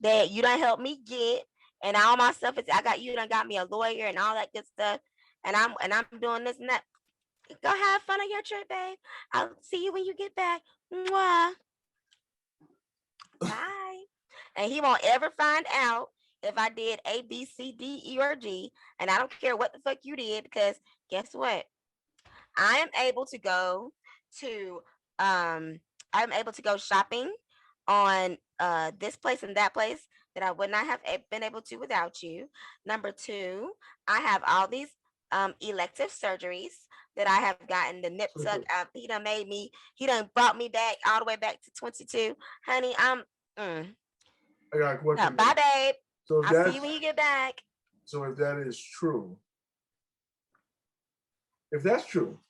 that you done helped me get, and all my stuff is I got you done got me a lawyer and all that good stuff, and I'm doing this and that. Go have fun on your trip, babe. I'll see you when you get back. Mwah. Bye. And he won't ever find out if I did A, B, C, D, E, or G. And I don't care what the fuck you did because guess what? I am able to go to I'm able to go shopping on this place and that place that I would not have been able to without you. Number two, I have all these elective surgeries that I have gotten the nip tuck. He done made me. He done brought me back all the way back to 22, honey. I got a question. Bye, babe. So if I'll see you when you get back. So if that is true, if that's true,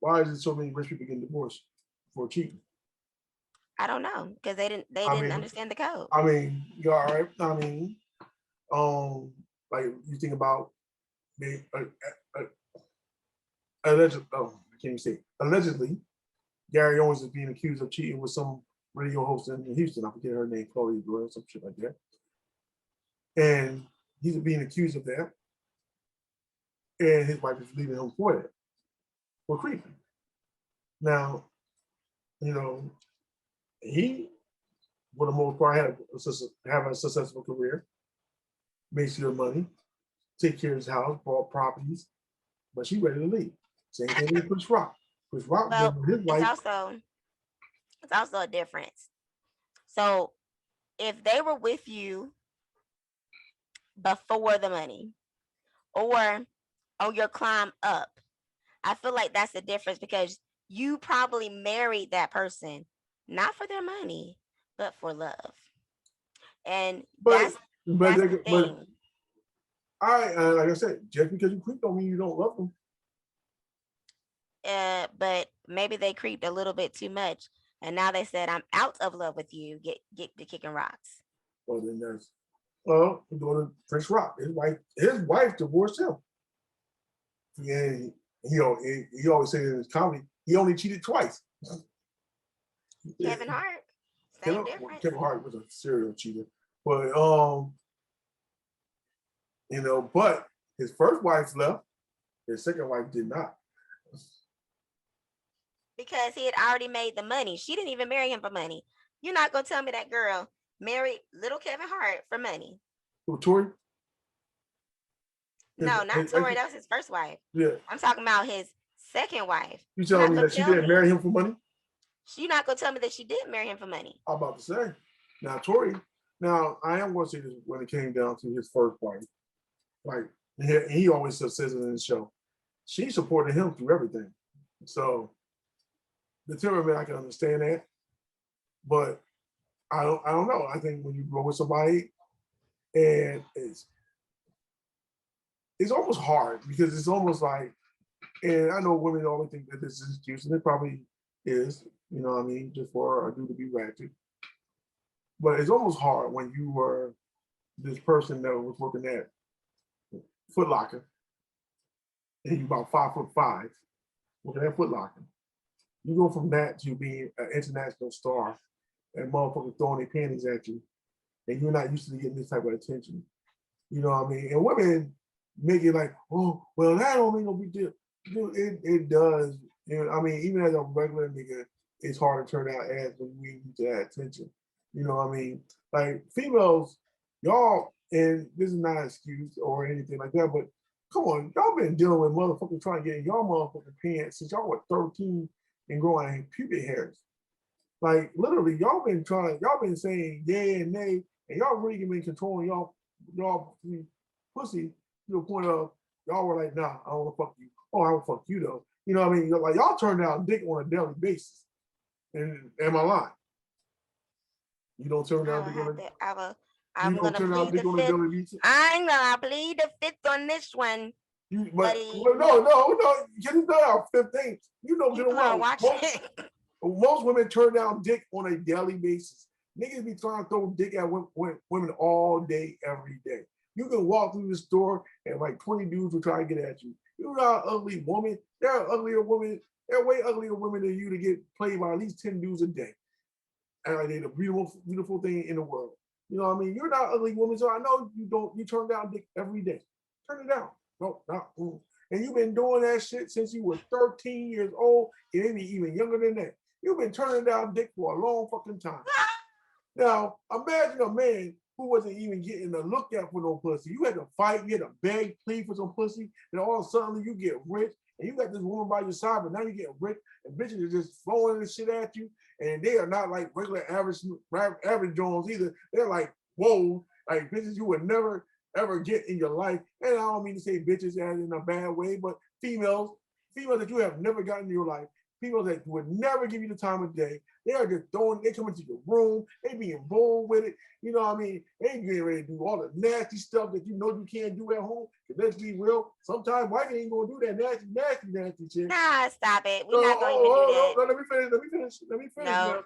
why is it so many rich people getting divorced for cheating? I don't know because they didn't understand the code. I mean, you're all right. I mean, like you think about the alleged. Oh, I can't even say. Allegedly, Gary Owens is being accused of cheating with some radio host in Houston. I forget her name, Chloe Doyle, some shit like that. And he's being accused of that. And his wife is leaving him for that, for creeping. Now, you know, he, for the most part, have a successful career, makes good money, take care of his house, bought properties, but she ready to leave. Same thing with Chris Rock. Chris Rock, Well, his wife. It's also a difference. So if they were with you before the money or on your climb up, I feel like that's the difference because you probably married that person not for their money, but for love. And that's the thing. Like I said, just because you creep don't mean you don't love them. But maybe they creeped a little bit too much, and now they said, "I'm out of love with you. Get to kicking rocks." Well, then there's go to Prince Rock. His wife divorced him. And he always said in his comedy, he only cheated twice. Kevin Hart, same difference. Kevin Hart was a serial cheater, but but his first wife left. His second wife did not. Because he had already made the money. She didn't even marry him for money. You're not gonna tell me that girl married little Kevin Hart for money. Who, Tori? No, not Tori. That was his first wife. Yeah. I'm talking about his second wife. You telling me that she didn't marry him for money? You're not gonna tell me that she did marry him for money. I'm about to say. Now, Tori. Now, I am going to say this when it came down to his first wife. Like he always says it in the show. She supported him through everything. So the temperament, I can understand that, but I don't know. I think when you grow with somebody, and it's almost hard because it's almost like, and I know women always think that this is excuse, and it probably is. You know what I mean? Just for a dude to be ratchet, but it's almost hard when you were this person that was working at Foot Locker, and you about 5'5", working at Foot Locker. You go from that to being an international star and motherfuckers throwing their panties at you, and you're not used to getting this type of attention. You know what I mean? And women make it like, oh, well, that don't make no big deal. It does. You know, I mean, even as a regular nigga, it's hard to turn out ass when we need that attention. You know what I mean? Like females, y'all, and this is not an excuse or anything like that, but come on, y'all been dealing with motherfuckers trying to get in y'all motherfucking pants since y'all were 13 and growing pubic hairs. Like literally, y'all been saying yay and nay, and y'all really been controlling y'all pussy to the point of y'all were like, nah, I don't want to fuck you. Oh, I will fuck you though. You know what I mean? Like y'all turned out dick on a daily basis. And am I lying? You don't turn I down will dick on have the, to, I will, you I'm don't gonna turn down plead dick the on the fifth. deli pizza? I'm gonna plead the fifth on this one, But buddy. well, no. Get it down. 15. You know You good and gonna well. watch Most, it. most women turn down dick on a daily basis. Niggas be trying to throw dick at women all day, every day. You can walk through the store and like 20 dudes will try to get at you. You're not an ugly woman. There are uglier women. There are way uglier women than you to get played by at least 10 dudes a day. And like they're the beautiful thing in the world. You know what I mean? You're not an ugly woman, so I know you don't. You turn down dick every day. Turn it down. No, not. And you've been doing that shit since you were 13 years old, and maybe even younger than that. You've been turning down dick for a long fucking time. Now, imagine a man who wasn't even getting a look at for no pussy. You had to fight, you had to beg, plead for some pussy, and all of a sudden you get rich, and you got this woman by your side, but now you get rich, and bitches are just throwing this shit at you, and they are not like regular average Jones either. They're like, whoa, like bitches you would never ever get in your life. And I don't mean to say bitches as in a bad way, but females that you have never gotten in your life, people that would never give you the time of day. They are just they come into your room, they being bold with it. You know what I mean? They ain't getting ready to do all the nasty stuff that you know you can't do at home. Let's be real. Sometimes white ain't gonna do that nasty shit. Nah, stop it. We're not gonna even do that. No, let me finish. No.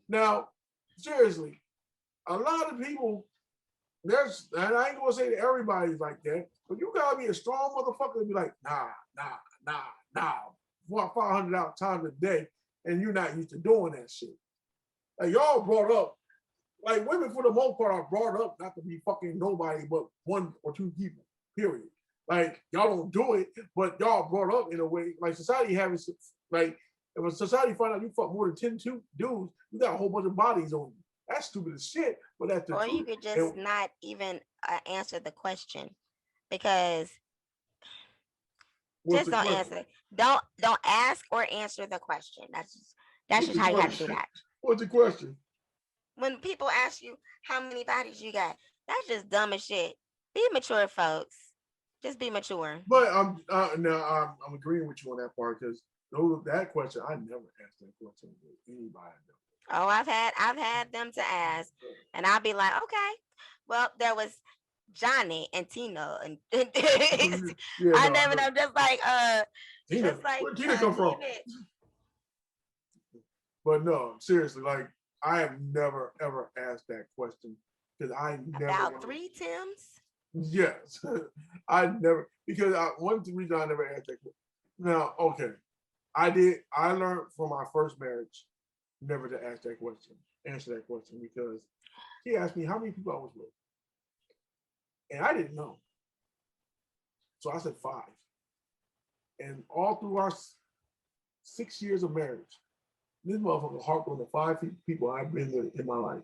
Now, seriously, a lot of people, and I ain't gonna say that everybody's like that, but you gotta be a strong motherfucker to be like, nah, 500 times a day, and you're not used to doing that shit. Like y'all brought up, like women for the most part are brought up not to be fucking nobody but one or two people, period. Like y'all don't do it, but y'all brought up in a way, like society having, like if a society find out you fuck more than 10 dudes, you got a whole bunch of bodies on you. That's stupid as shit, but that's the Or truth. you could just not even answer the question, because What's just the don't question? answer it. Don't ask or answer the question. That's What's just the how you have to do question? that. What's the question? When people ask you how many bodies you got, that's just dumb as shit. Be mature, folks. Just be mature. But I'm agreeing with you on that part because that question I never asked that question with anybody. Oh, I've had them to ask, and I'll be like, okay, well, there was Johnny and Tina, and Yeah, I no, never know, just like Tina, just like where'd Tina come from? David. But no, seriously, like I have never ever asked that question because I never About 3 Tims. Yes, I never because one reason I never asked that question. Now, okay, I learned from my first marriage never to answer that question because he asked me how many people I was with, and I didn't know. So I said 5, and all through our 6 years of marriage, this motherfucker harped on the 5 people I've been with in my life.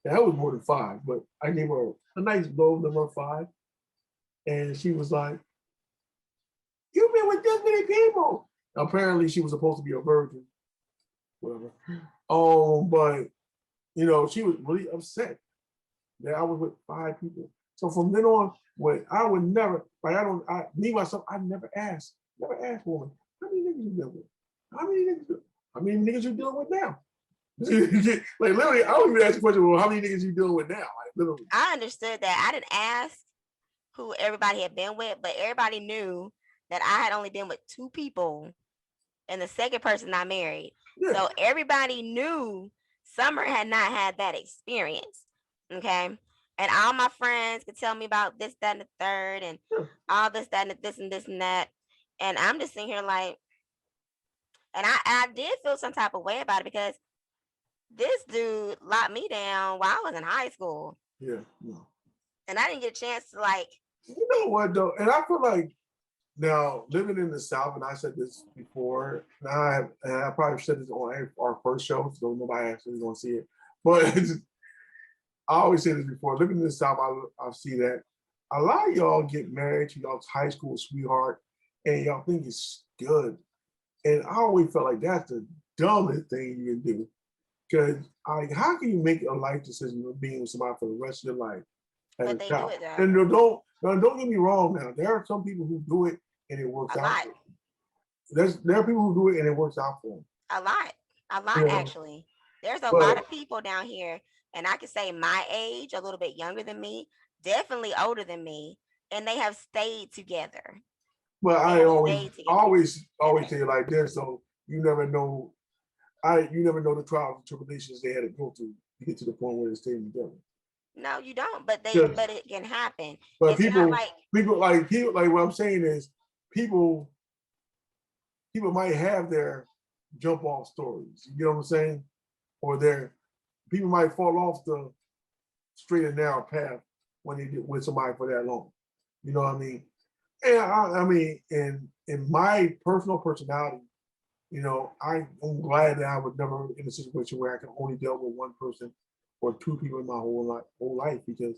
That was more than 5, but I gave her a nice low number of 5. And she was like, you've been with this many people. Apparently she was supposed to be a virgin. Whatever. But she was really upset that I was with 5 people. So from then on, when I would never, like I never asked woman, how many niggas you deal with? How many niggas you dealing with now? Like literally, I don't even ask the question, well, how many niggas you dealing with now? Like literally. I understood that. I didn't ask who everybody had been with, but everybody knew that I had only been with 2 people, and the second person I married. Yeah. So everybody knew Summer had not had that experience. Okay. And all my friends could tell me about this, that, and the third, and all this, that, and this, and this, and that. And I'm just sitting here like, and I did feel some type of way about it because this dude locked me down while I was in high school. Yeah. No. And I didn't get a chance to like. You know what though? And I feel like now living in the South, and I said this before, and I probably said this on our first show, so nobody actually gonna see it. But I always say this before, living in the South, I see that a lot of y'all get married to y'all's high school sweetheart, and y'all think it's good. And I always felt like that's the dumbest thing you can do. Because how can you make a life decision of being with somebody for the rest of your life? But they do it though. And don't get me wrong now. There are some people who do it and it works A out. lot. There are people who do it and it works out for them. A lot. A lot, You know, actually. There's a lot but of people down here, and I could say my age, a little bit younger than me, definitely older than me, and they have stayed together. but They I have always stayed always together. say it like this. So you never know. You never know the trials and tribulations they had to go through to get to the point where they stayed together. No, you don't. But Because but it can happen. but It's not like people like what I'm saying is people might have their jump off stories. You know what I'm saying? Or their people might fall off the straight and narrow path when they get with somebody for that long. You know what I mean? And I mean, in my personal personality, you know, I'm glad that I was never in a situation where I can only deal with one person or two people in my whole life because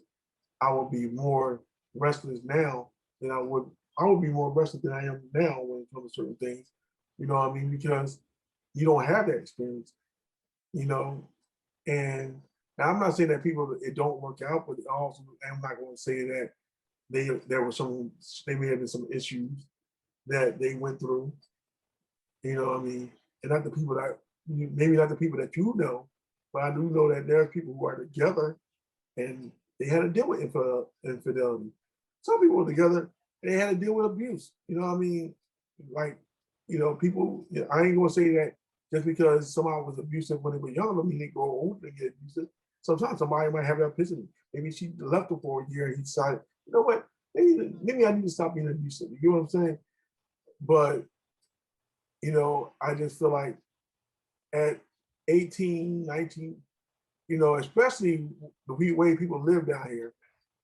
I would be more restless now than I would. I would be more restless than I am now when it comes to certain things. You know what I mean? Because you don't have that experience. You know, and now I'm not saying that people it don't work out, but also I'm not going to say that there were they may have been some issues that they went through. You know what I mean? And not the people that maybe not the people that you know, but I do know that there are people who are together and they had to deal with infidelity. Some people were together and they had to deal with abuse. You know what I mean? Like, you know, people, you know, I ain't gonna say that just because somebody was abusive when they were young, I mean they grow older and get abusive. Sometimes somebody might have that epiphany. Maybe she left him for a year and he decided, you know what, maybe I need to stop being abusive. You know what I'm saying? But, you know, I just feel like at 18, 19, you know, especially the way people live down here,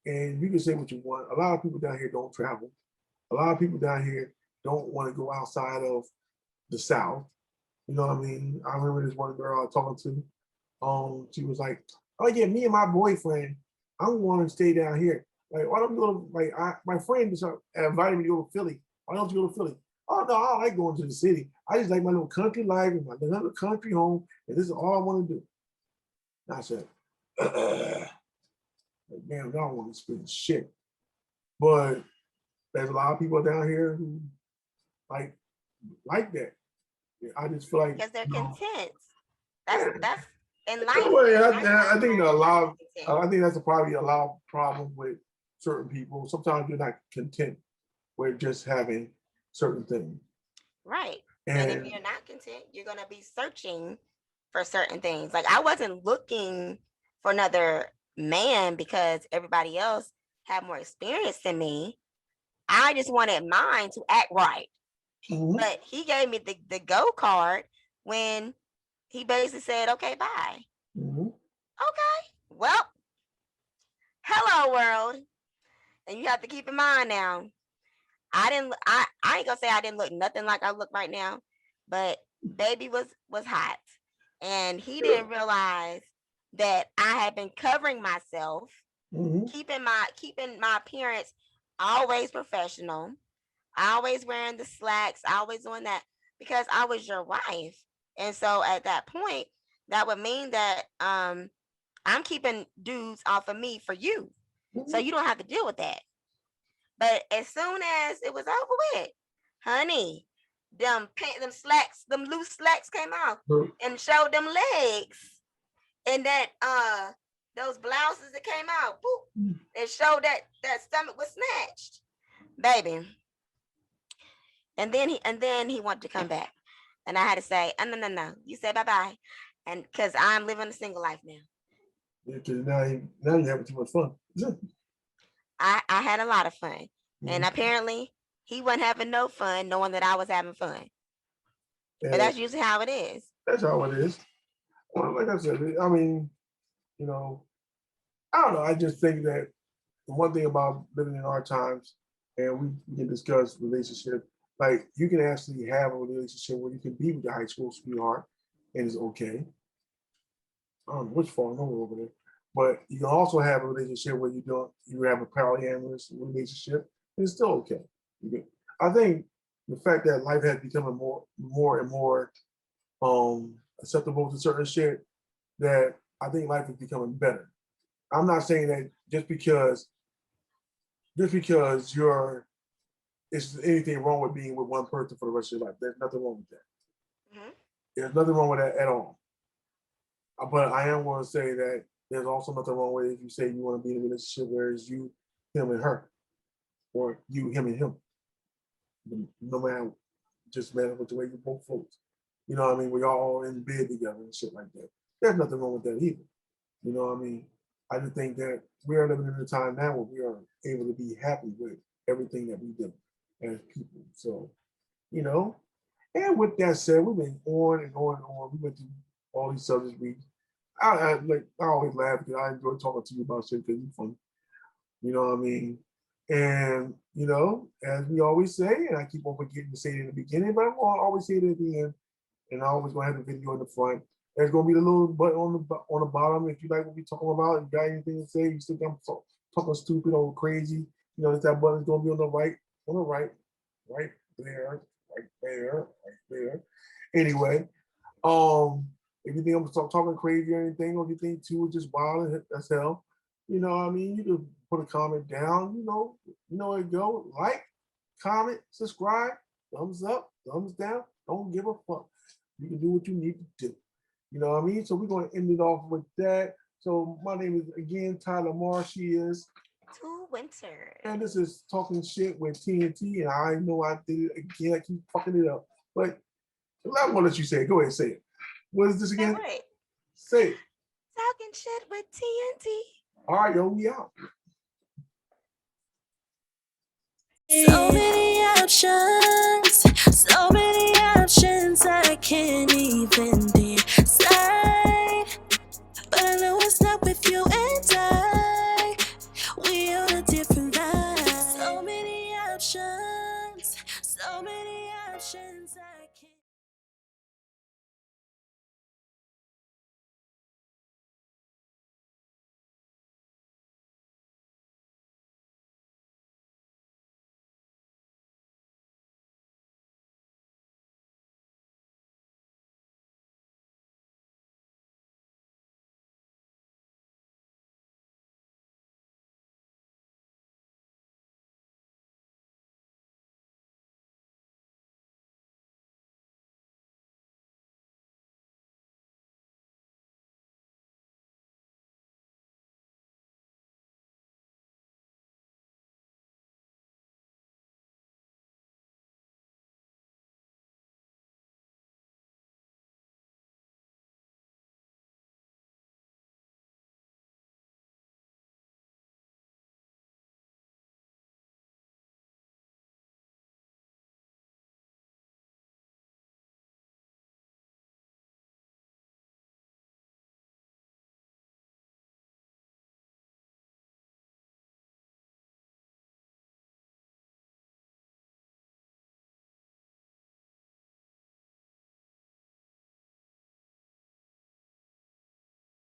and you can say what you want. A lot of people down here don't travel. A lot of people down here don't want to go outside of the South. You know what I mean? I remember this one girl I was talking to. She was like, "Oh yeah, me and my boyfriend, I want to stay down here. Like, why don't you go to my friend just invited me to go to Philly. Why don't you go to Philly? Oh no, I don't like going to the city. I just like my little country life and my little country home, and this is all I want to do." And I said, "Damn, y'all want to spend shit." But there's a lot of people down here who like that. I just feel like because they're you know, content. That's in life. anyway, In life, I think a lot. content. I think that's probably a lot of problem with certain people. Sometimes you're not content with just having certain things. Right. And if And you're not content, you're gonna be searching for certain things. Like I wasn't looking for another man because everybody else had more experience than me. I just wanted mine to act right. mhm, But he gave me the go card when he basically said, okay, bye. mhm. Okay. Well, hello world. And you have to keep in mind now, I ain't gonna say I didn't look nothing like I look right now, but baby was hot. And he didn't realize that I had been covering myself, Mhm. keeping my appearance always professional, always wearing the slacks, always doing that because I was your wife. And so at that point, that would mean that I'm keeping dudes off of me for you. So you don't have to deal with that. But as soon as it was over with, honey, them slacks, them loose slacks came off Mhm. and showed them legs. And that those blouses that came out, boop, it showed that stomach was snatched. Baby. And then he wanted to come back. And I had to say, no. You say bye-bye. And because I'm living a single life now. Yeah, 'cause now you're having too much fun. I had a lot of fun. And Mhm. apparently he wasn't having no fun knowing that I was having fun. But And that's usually how it is. that's how it is. Well, like I said, I mean, you know, I don't know. I just think that the one thing about living in our times, and we can discuss relationship, like you can actually have a relationship where you can be with your high school sweetheart and it's okay. I don't know which falling over there. But you can also have a relationship where you have a polyamorous relationship and it's still okay. I think the fact that life has become more and more acceptable to certain shit, that I think life is becoming better. I'm not saying that just because is anything wrong with being with one person for the rest of your life. There's nothing wrong with that. Mhm. There's nothing wrong with that at all. But I am going to say that there's also nothing wrong with it if you say you want to be in a relationship where it's you, him, and her, or you, him, and him. No matter, just matter with the way you both float. You know what I mean? We're all in bed together and shit like that. There's nothing wrong with that either. You know what I mean? I just think that we are living in a time now where we are able to be happy with everything that we do as people. So, you know, and with that said, we've been on and on and on. We went through all these subjects. I always laugh because I enjoy talking to you about shit because you're funny. You know what I mean? And, you know, as we always say, and I keep on forgetting to say it in the beginning, but I'm going to always say it at the end. And I always going to have the video in the front. There's going to be the little button on the bottom. If you like what we're talking about, you got anything to say, you think I'm talking stupid or crazy, you know, that button's going to be on the right, right there, right there. Anyway, if you think I'm talking crazy or anything, or if you think too just wild as hell, you know what I mean? You can put a comment down, you know where it go. Like, comment, subscribe, thumbs up, thumbs down. Don't give a fuck. You can do what you need to do. You know what I mean? So we're going to end it off with that. So my name is, again, Tyler Marsh. She is. To Winter. And this is Talking Shit with TNT. And I know I did it again. I keep fucking it up. But I'm going to let you say it. Go ahead and say it. What is this again? Wait. Say it. Talking Shit with TNT. All right, yo, we out. So many options, I can't even decide. But I know it's not with you and I. We on a different vibe. So many options, I can't.